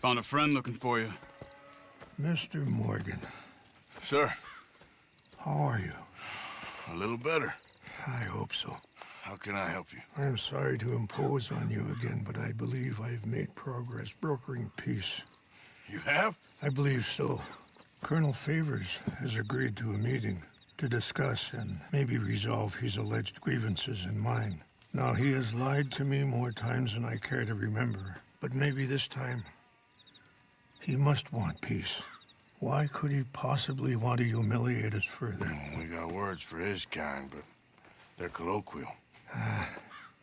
Found a friend looking for you. Mr. Morgan, Sir, how are you? a little better. I hope so. How can I help you? I'm sorry to impose on you again, but I believe I've made progress brokering peace. You have? I believe so. Colonel Favors has agreed to a meeting to discuss and maybe resolve his alleged grievances and mine. Now, he has lied to me more times than I care to remember, but maybe this time he must want peace. Why could he possibly want to humiliate us further? We got words for his kind, but they're colloquial.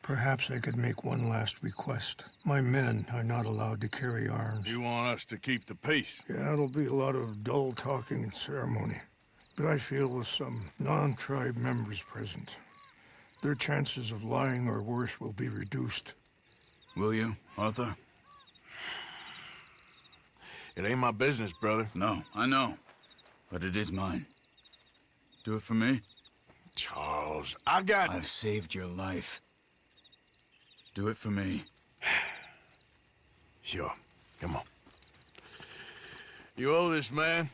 Perhaps I could make one last request. My men are not allowed to carry arms. You want us to keep the peace? Yeah, it'll be a lot of dull talking and ceremony. But I feel with some non-tribe members present, their chances of lying or worse will be reduced. Will you, Arthur? It ain't my business, brother. No, I know. But it is mine. Do it for me? Charles, I've saved your life. Do it for me. Sure. Come on. You owe this man.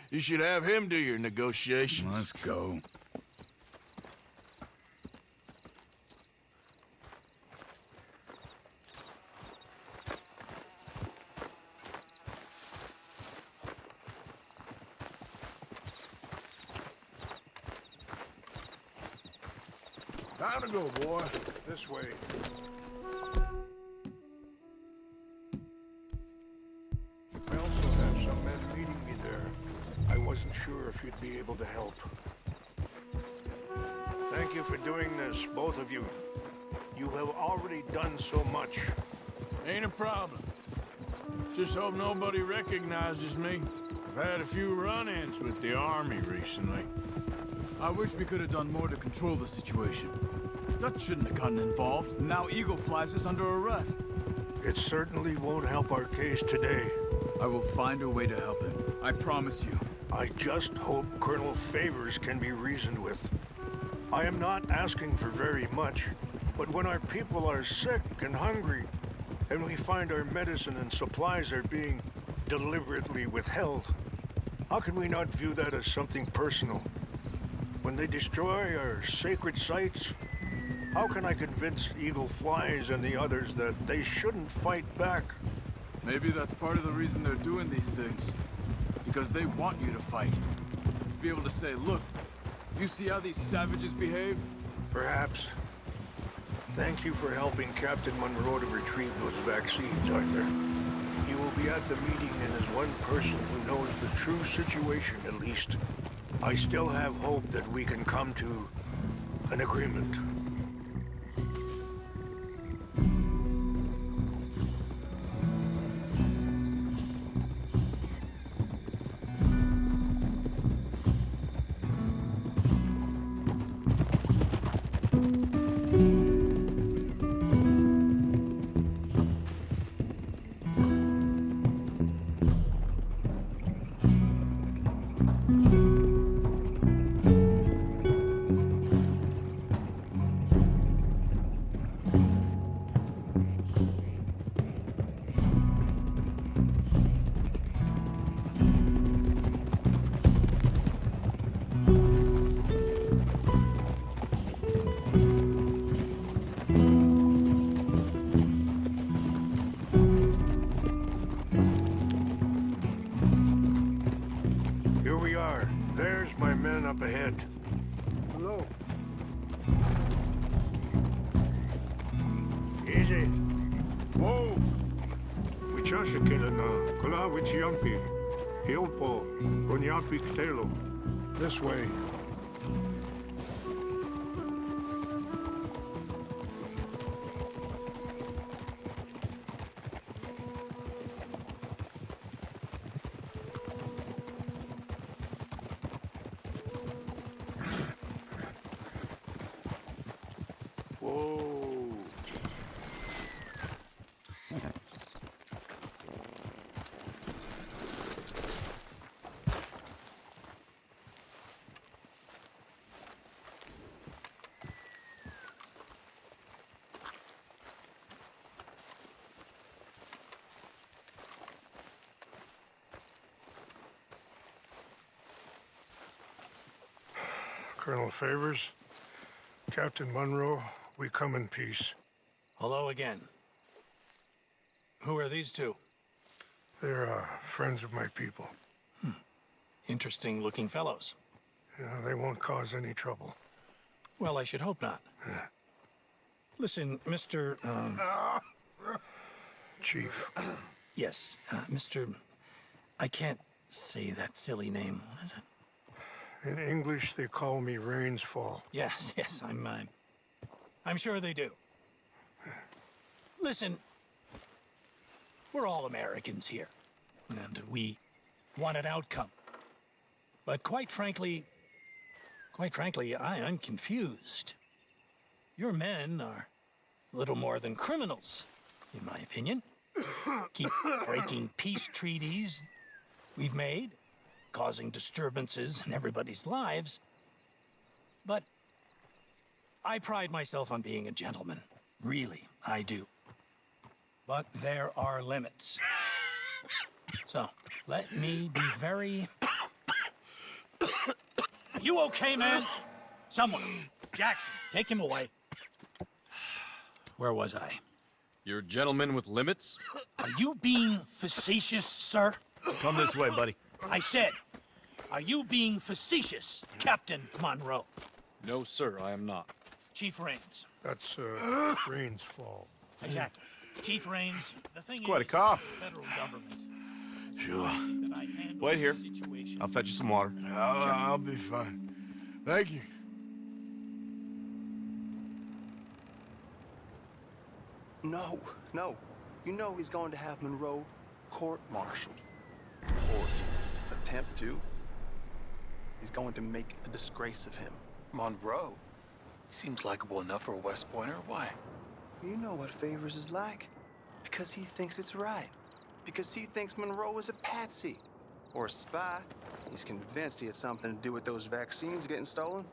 You should have him do your negotiations. Let's go. Time to go, boy. This way. I also have some men meeting me there. I wasn't sure if you'd be able to help. Thank you for doing this, both of you. You have already done so much. Ain't a problem. Just hope nobody recognizes me. I've had a few run-ins with the army recently. I wish we could have done more to control the situation. Dutch shouldn't have gotten involved. Now Eagle flies us under arrest. It certainly won't help our case today. I will find a way to help him. I promise you. I just hope Colonel Favors can be reasoned with. I am not asking for very much, but when our people are sick and hungry, and we find our medicine and supplies are being deliberately withheld, how can we not view that as something personal? When they destroy our sacred sites, how can I convince Eagle Flies and the others that they shouldn't fight back? Maybe that's part of the reason they're doing these things. Because they want you to fight. Be able to say, look, you see how these savages behave? Perhaps. Thank you for helping Captain Monroe to retrieve those vaccines, Arthur. He will be at the meeting and is one person who knows the true situation, at least. I still have hope that we can come to an agreement. Here we are. There's my men up ahead. Hello. Easy. Whoa! Wichasha Kilana, Kula Wichiampi, Hilpo, Gonyapi Ktelo. This way. Colonel Favors, Captain Monroe, we come in peace. Hello again. Who are these two? They're friends of my people. Interesting looking fellows. Yeah, they won't cause any trouble. Well, I should hope not. Listen, Mr. Chief. Yes, Mr. I can't say that silly name. What is it? In English, they call me Rainsfall. Yes, I'm sure they do. Listen, we're all Americans here, and we want an outcome. But quite frankly, I'm confused. Your men are a little more than criminals, in my opinion. Keep breaking peace treaties we've made, causing disturbances in everybody's lives. But I pride myself on being a gentleman. Really, I do. But there are limits. So, let me be very... Are you okay, man? Someone. Jackson, take him away. Where was I? You're a gentleman with limits? Are you being facetious, sir? Come this way, buddy. I said, are you being facetious, Captain Monroe? No, sir, I am not. Chief Rains. That's, Rains' fault. Exactly. Chief Rains, the thing It's quite a is, cough. the federal government. Sure. That I handle Wait here. the situation. I'll fetch you some water. I'll be fine. Thank you. No. You know he's going to have Monroe court-martialed. Or attempt to. He's going to make a disgrace of him. Monroe? He seems likable enough for a West Pointer. Why? You know what Favors is like. Because he thinks it's right. Because he thinks Monroe is a patsy. Or a spy. He's convinced he had something to do with those vaccines getting stolen.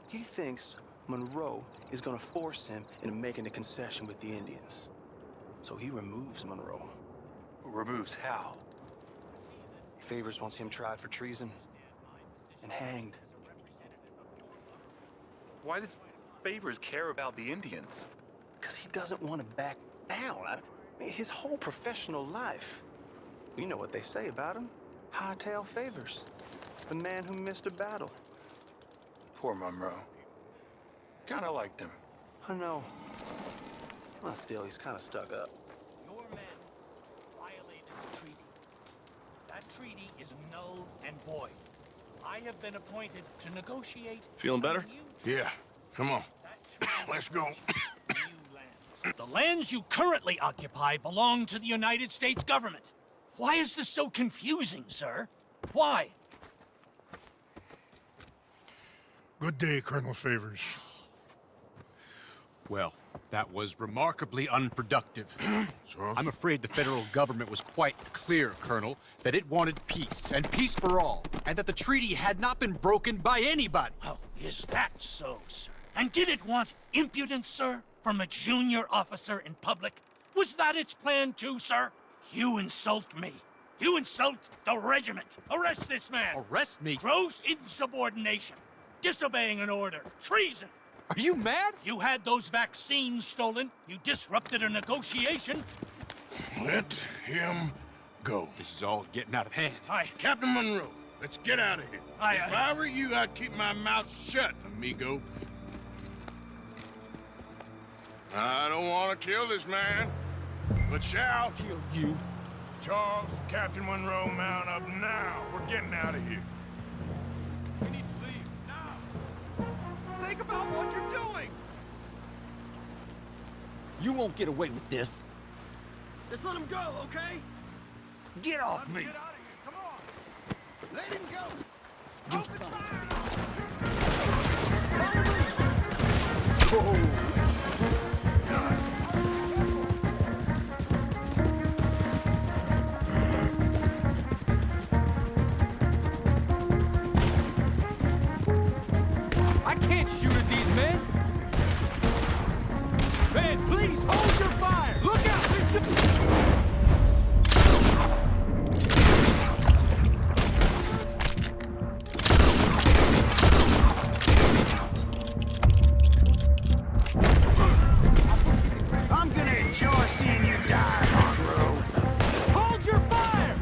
He thinks Monroe is gonna force him into making a concession with the Indians. So he removes Monroe. Removes how? Favors wants him tried for treason and hanged. Why does Favors care about the Indians? Because he doesn't want to back down. I mean, his whole professional life. You know what they say about him. Hightail Favors. The man who missed a battle. Poor Monroe. Kinda liked him. I know. Well, still, he's kind of stuck up. Your men violated the treaty. That treaty is null and void. I have been appointed to negotiate... Feeling better? Yeah. Come on. Let's go. The lands you currently occupy belong to the United States government. Why is this so confusing, sir? Why? Good day, Colonel Favors. Well, that was remarkably unproductive. I'm afraid the federal government was quite clear, Colonel, that it wanted peace, and peace for all, and that the treaty had not been broken by anybody. Oh, is that so, sir? And did it want impudence, sir, from a junior officer in public? Was that its plan too, sir? You insult me. You insult the regiment. Arrest this man. Arrest me? Gross insubordination. Disobeying an order. Treason. Are you mad? You had those vaccines stolen. You disrupted a negotiation. Let him go. This is all getting out of hand. Aye. Captain Monroe, let's get out of here. If I were you, I'd keep my mouth shut, amigo. I don't want to kill this man, but shall kill you. Charles, Captain Monroe, mount up now. We're getting out of here. We need to leave now. Think about what you're doing. You won't get away with this. Just let him go, okay? Get off me! Get out of here. Come on. Let him go. You Open son fire. Oh. I can't shoot at these men! Man, please, hold your fire! Look out, Mr. I'm gonna enjoy seeing you die, Monroe. Hold your fire!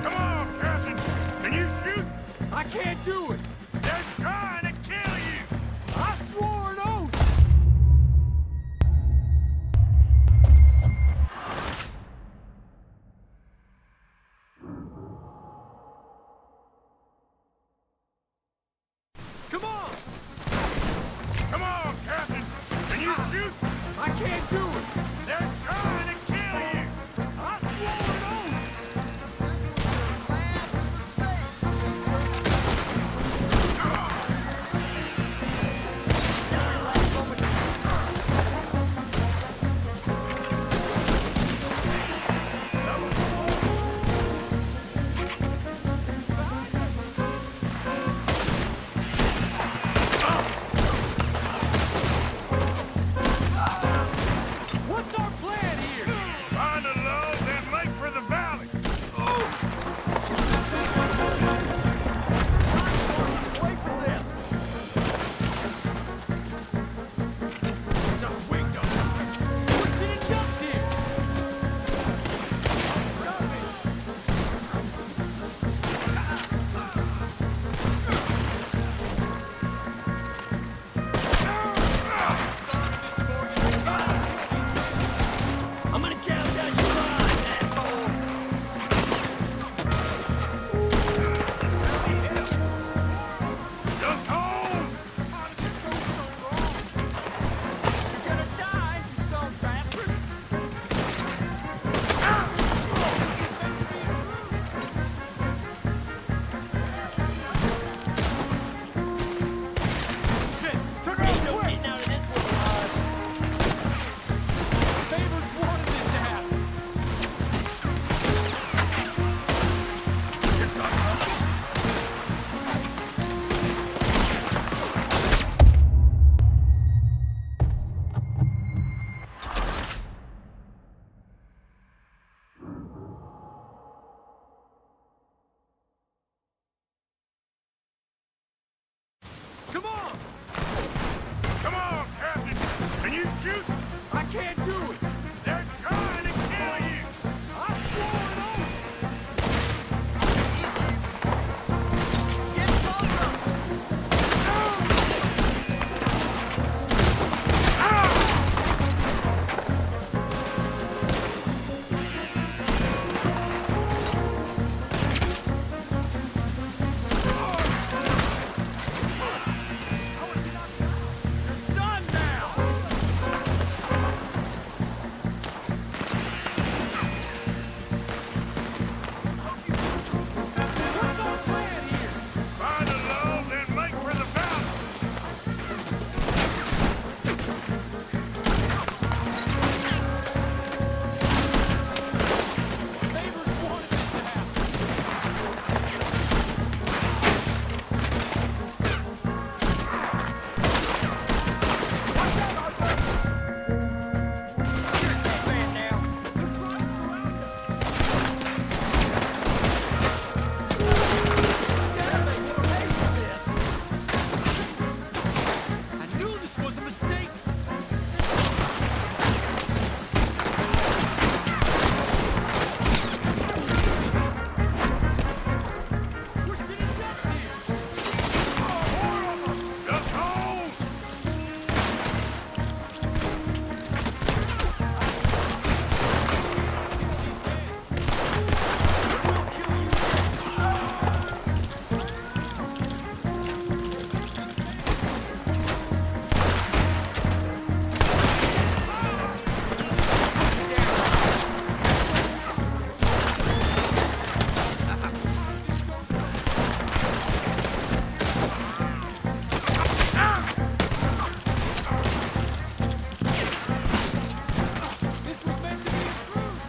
Come on, Captain. Can you shoot? I can't do it! They're trying to kill you. I swore an oath! Come on! Come on, Captain. Can you shoot? I can't do it! They're trying to kill you. I swore an oath! shoot? I can't do it. They're trying to kill you. I'm flowing over. Get closer. Done now. What's our plan here? Find a lull, then make for the battle. Neighbors wanted this to happen. Watch out, Arthur! Here's the man now. They're trying to surround us. Yeah, they were made for this. I knew this was a mistake. We're sitting ducks here. Oh, more of them. Ducks home. This was meant to be a truce.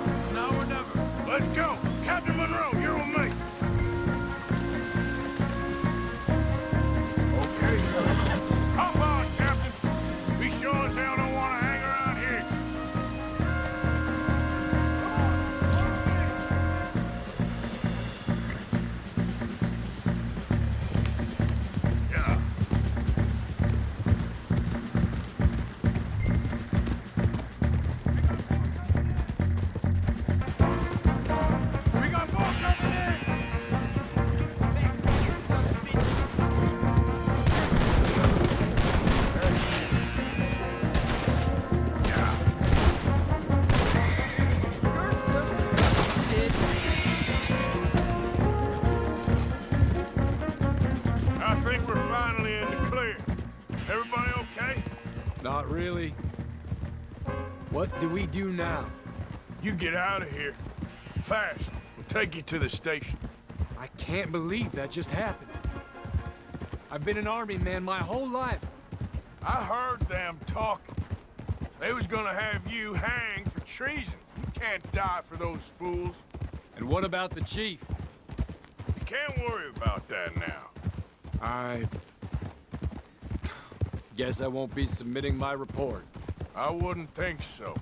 It's now or never. Let's go. Captain Monroe, you're with me. Okay, hop on, Captain. We sure as hell don't want to hang around here. Yeah. We got more coming in! I think we're finally in the clear. Everybody okay? Not really. What do we do now? You get out of here. Fast. We'll take you to the station. I can't believe that just happened. I've been an army man my whole life. I heard them talking. They was gonna have you hanged for treason. You can't die for those fools. And what about the chief? You can't worry about that now. I guess I won't be submitting my report. I wouldn't think so.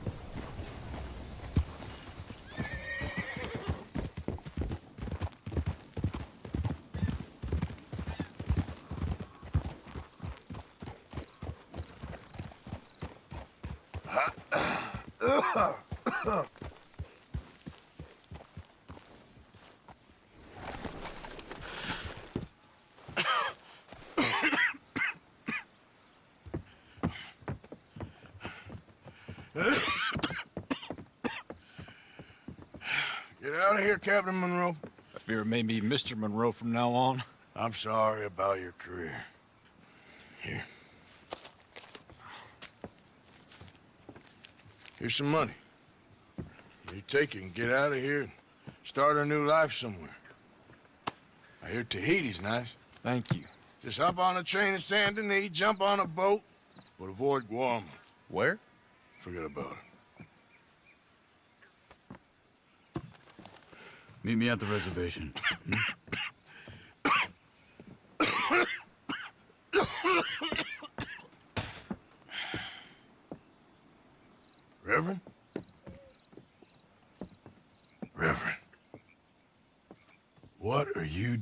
Get out of here, Captain Monroe. I fear it may be Mr. Monroe from now on. I'm sorry about your career. Here. Here's some money. You take it and get out of here and start a new life somewhere. I hear Tahiti's nice. Thank you. Just hop on a train to Saint Denis, jump on a boat, but avoid Guam. Where? Forget about it. Meet me at the reservation.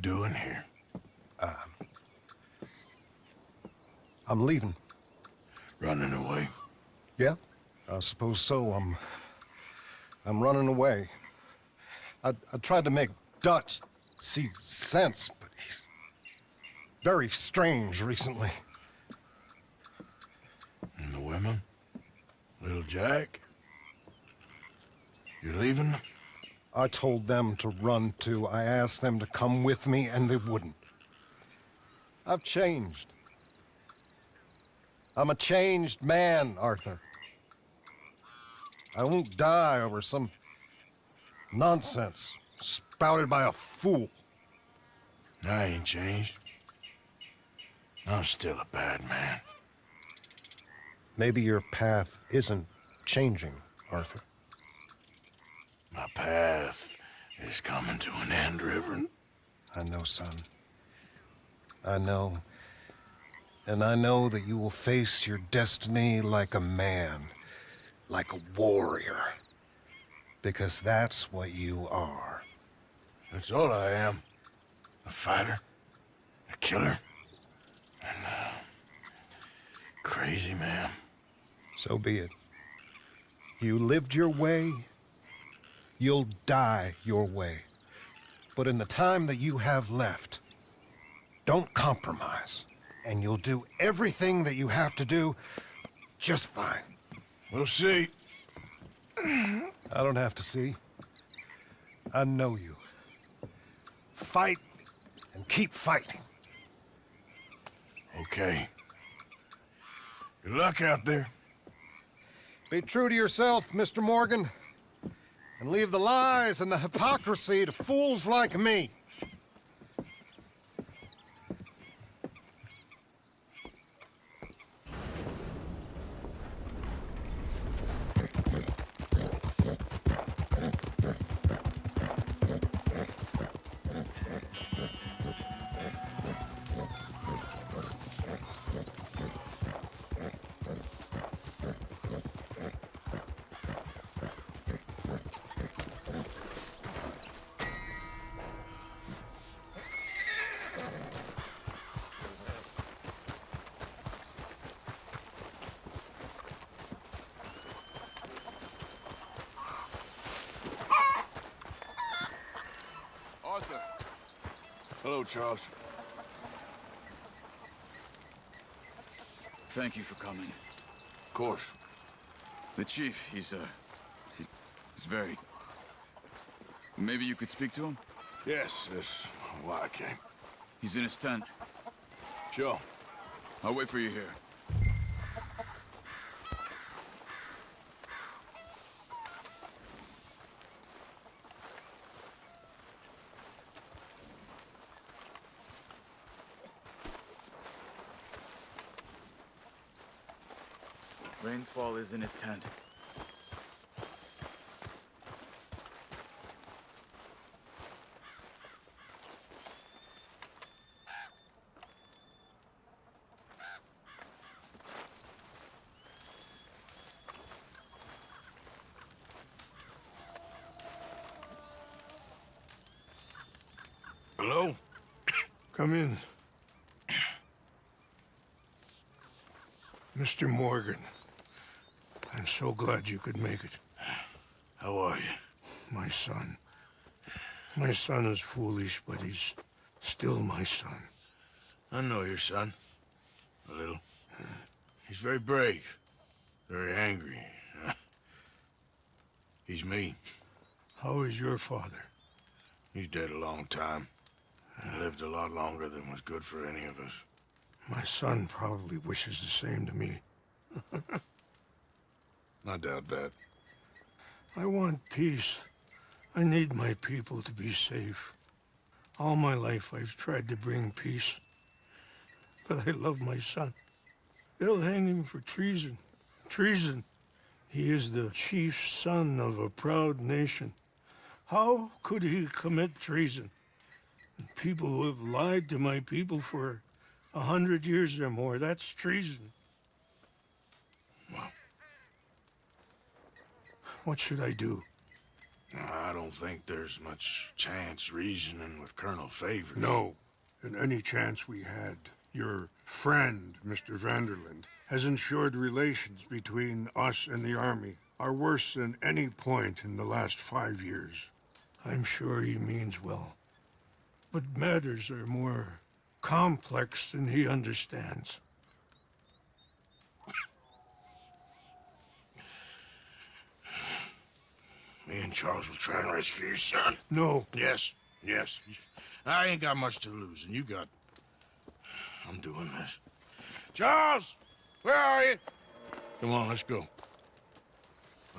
doing here? I'm leaving. Running away? Yeah, I suppose so. I'm running away. I tried to make Dutch see sense, but he's very strange recently. And the women? Little Jack? You're leaving? I told them to run too. I asked them to come with me, and they wouldn't. I've changed. I'm a changed man, Arthur. I won't die over some nonsense spouted by a fool. I ain't changed. I'm still a bad man. Maybe your path isn't changing, Arthur. My path is coming to an end, Reverend. I know, son. I know. And I know that you will face your destiny like a man, like a warrior. Because that's what you are. That's all I am. A fighter, a killer, and a crazy man. So be it. You lived your way, you'll die your way. But in the time that you have left, don't compromise. And you'll do everything that you have to do just fine. We'll see. I don't have to see. I know you. Fight and keep fighting. Okay. Good luck out there. Be true to yourself, Mr. Morgan. And leave the lies and the hypocrisy to fools like me. Arthur. Hello, Charles. Thank you for coming. Of course. The chief, he's very... Maybe you could speak to him? Yes, that's why I came. He's in his tent. Sure. I'll wait for you here. Rainsfall is in his tent. Hello? Come in. Mr. Morgan, I'm so glad you could make it. How are you? My son. My son is foolish, but he's still my son. I know your son. A little. He's very brave. Very angry. He's me. How is your father? He's dead a long time. He lived a lot longer than was good for any of us. My son probably wishes the same to me. I doubt that. I want peace. I need my people to be safe. All my life I've tried to bring peace. But I love my son. They'll hang him for treason. Treason. He is the chief son of a proud nation. How could he commit treason? People who have lied to my people for 100 years or more, that's treason. Well. What should I do? I don't think there's much chance reasoning with Colonel Favors. No. And any chance we had, your friend, Mr. Vanderland, has ensured relations between us and the Army are worse than any point in the last 5 years. I'm sure he means well. But matters are more complex than he understands. Me and Charles will try and rescue your son. No. Yes, yes. I ain't got much to lose, and you got... I'm doing this. Charles! Where are you? Come on, let's go.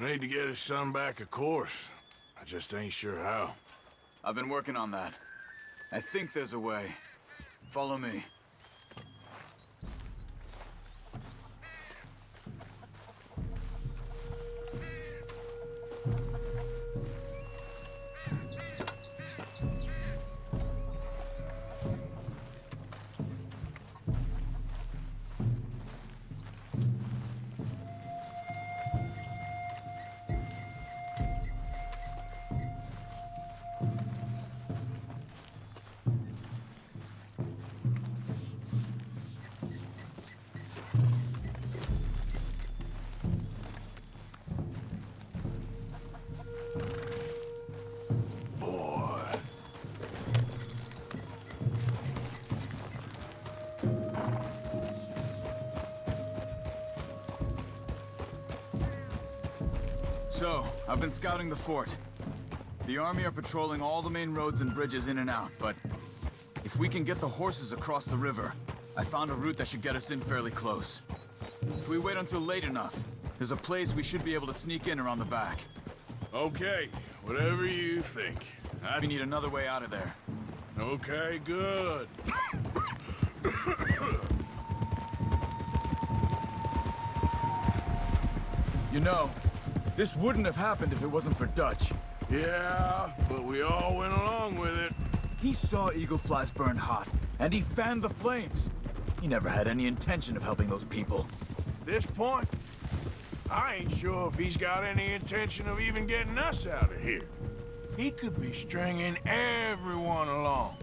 We need to get his son back, of course. I just ain't sure how. I've been working on that. I think there's a way. Follow me. So, I've been scouting the fort. The army are patrolling all the main roads and bridges in and out, but if we can get the horses across the river, I found a route that should get us in fairly close. If we wait until late enough, there's a place we should be able to sneak in around the back. Okay, whatever you think. We need another way out of there. Okay, good. You know, this wouldn't have happened if it wasn't for Dutch. Yeah, but we all went along with it. He saw eagle flies burn hot, and he fanned the flames. He never had any intention of helping those people. This point, I ain't sure if he's got any intention of even getting us out of here. He could be stringing everyone along.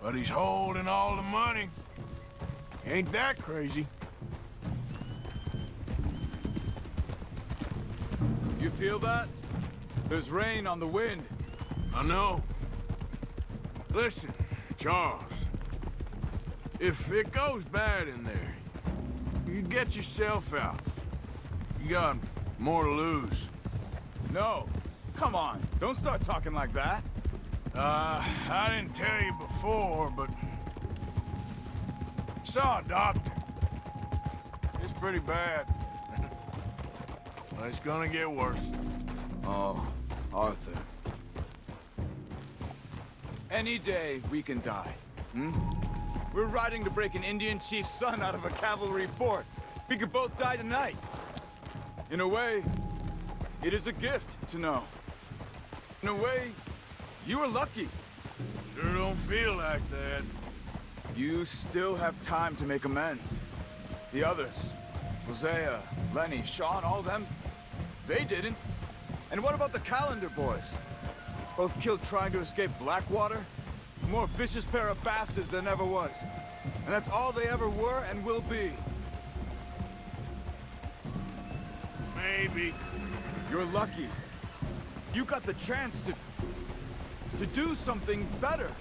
But he's holding all the money. Ain't that crazy? You feel that? There's rain on the wind. I know. Listen, Charles. If it goes bad in there, you get yourself out. You got more to lose. No. Come on. Don't start talking like that. I didn't tell you before, but... I saw a doctor. It's pretty bad. It's gonna get worse. Oh, Arthur. Any day we can die, hmm? We're riding to break an Indian chief's son out of a cavalry fort. We could both die tonight. In a way, it is a gift to know. In a way, you were lucky. Sure don't feel like that. You still have time to make amends. The others, Hosea, Lenny, Sean, all of them, they didn't. And what about the Calendar boys? Both killed trying to escape Blackwater? A more vicious pair of bastards than ever was. And that's all they ever were and will be. Maybe. You're lucky. You got the chance to do something better.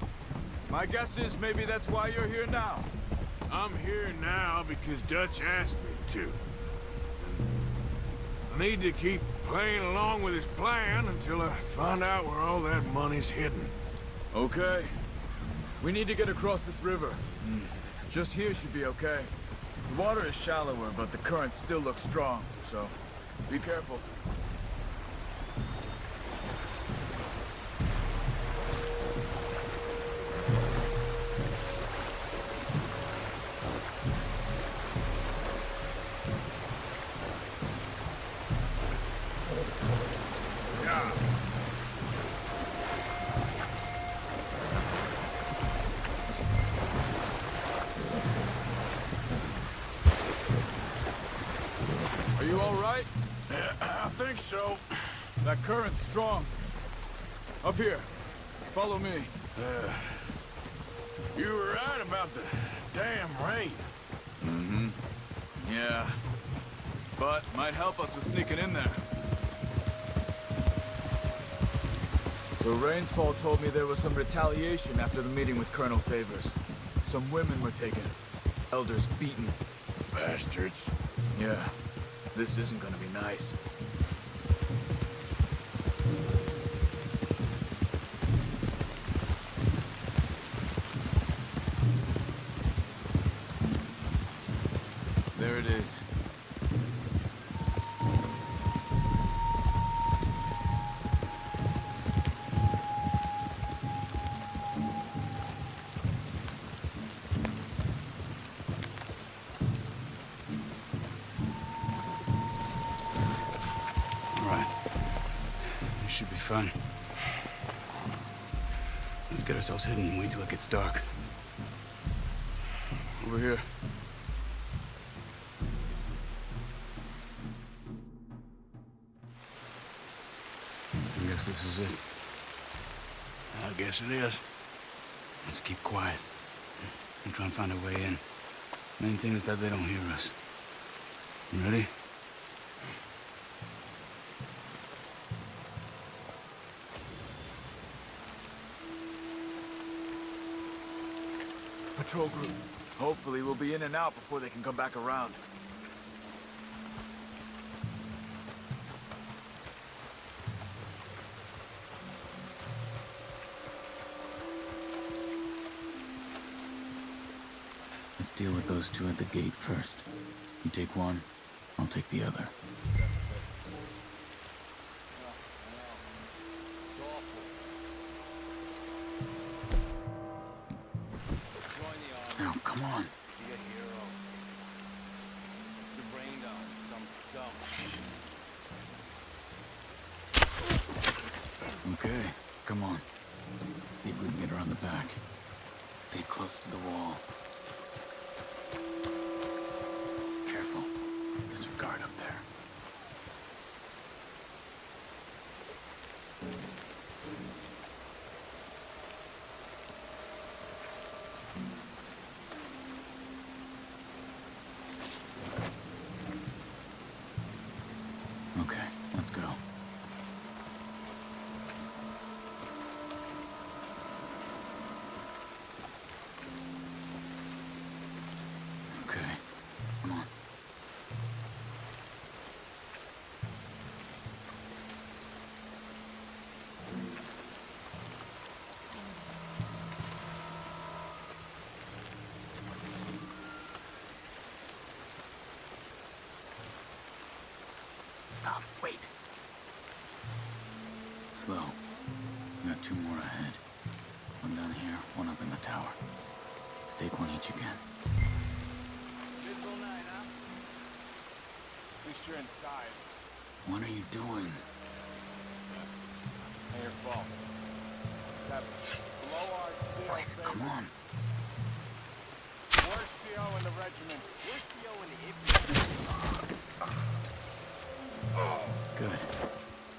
My guess is maybe that's why you're here now. I'm here now because Dutch asked me to. I need to keep playing along with his plan until I find out where all that money's hidden. Okay. We need to get across this river. Just here should be okay. The water is shallower, but the current still looks strong, so be careful. I think so. That current's strong. Up here. Follow me. You were right about the damn rain. Mm-hmm. Yeah. But might help us with sneaking in there. The Rainsfall told me there was some retaliation after the meeting with Colonel Favors. Some women were taken. Elders beaten. Bastards. Yeah. This isn't gonna be nice. There it is. Should be fun. Let's get ourselves hidden and wait till it gets dark. Over here. I guess this is it. I guess it is. Let's keep quiet and try and find a way in. Main thing is that they don't hear us. You ready? Patrol group. Hopefully we'll be in and out before they can come back around. Let's deal with those two at the gate first. You take one, I'll take the other. Now, come on. Be a hero. The brain down. Come. Okay, come on. Let's see if we can get around the back. Stay close to the wall. Careful. There's a guard up there. Okay, let's go. Okay, come on. Stop, wait. Slow. We got two more ahead. One down here, one up in the tower. Let's take one each again. Physical night, huh? At least you're inside. What are you doing? Ain't your fault. That blowhard CO. Quick, come on. Worst CO in the regiment. Worst CO in the infantry. Good.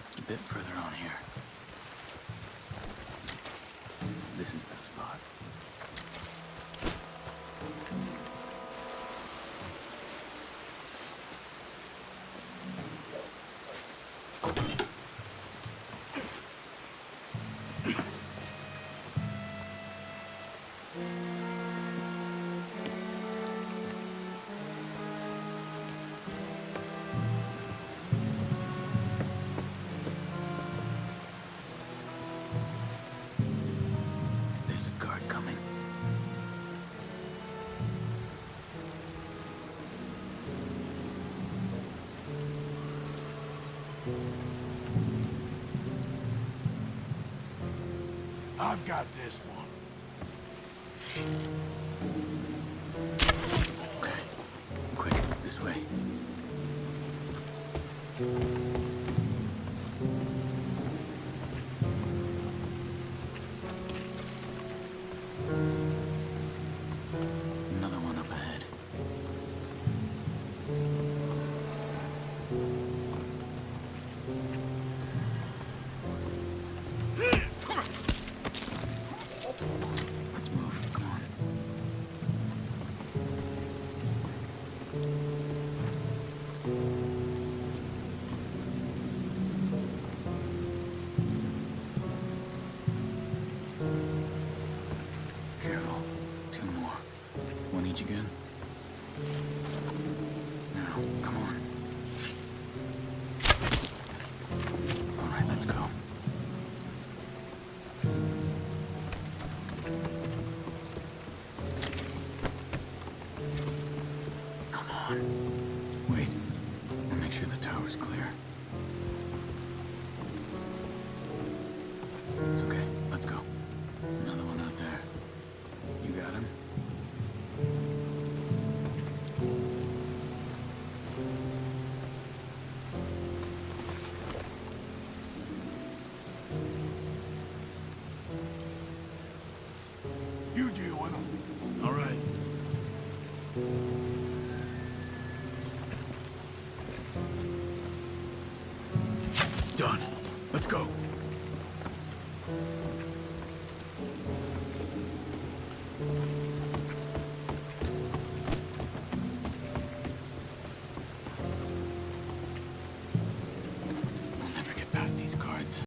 Just a bit further on here. This is the spot. There's a guard coming. I've got this one. Okay. Quick, this way. Another one up ahead. 2 more. One each again? Now, come on. All right, let's go. Come on. Wait. I'll make sure the tower's clear. It's okay. Let's go. Another one out there. You got him? You deal with him. All right. Done. Let's go.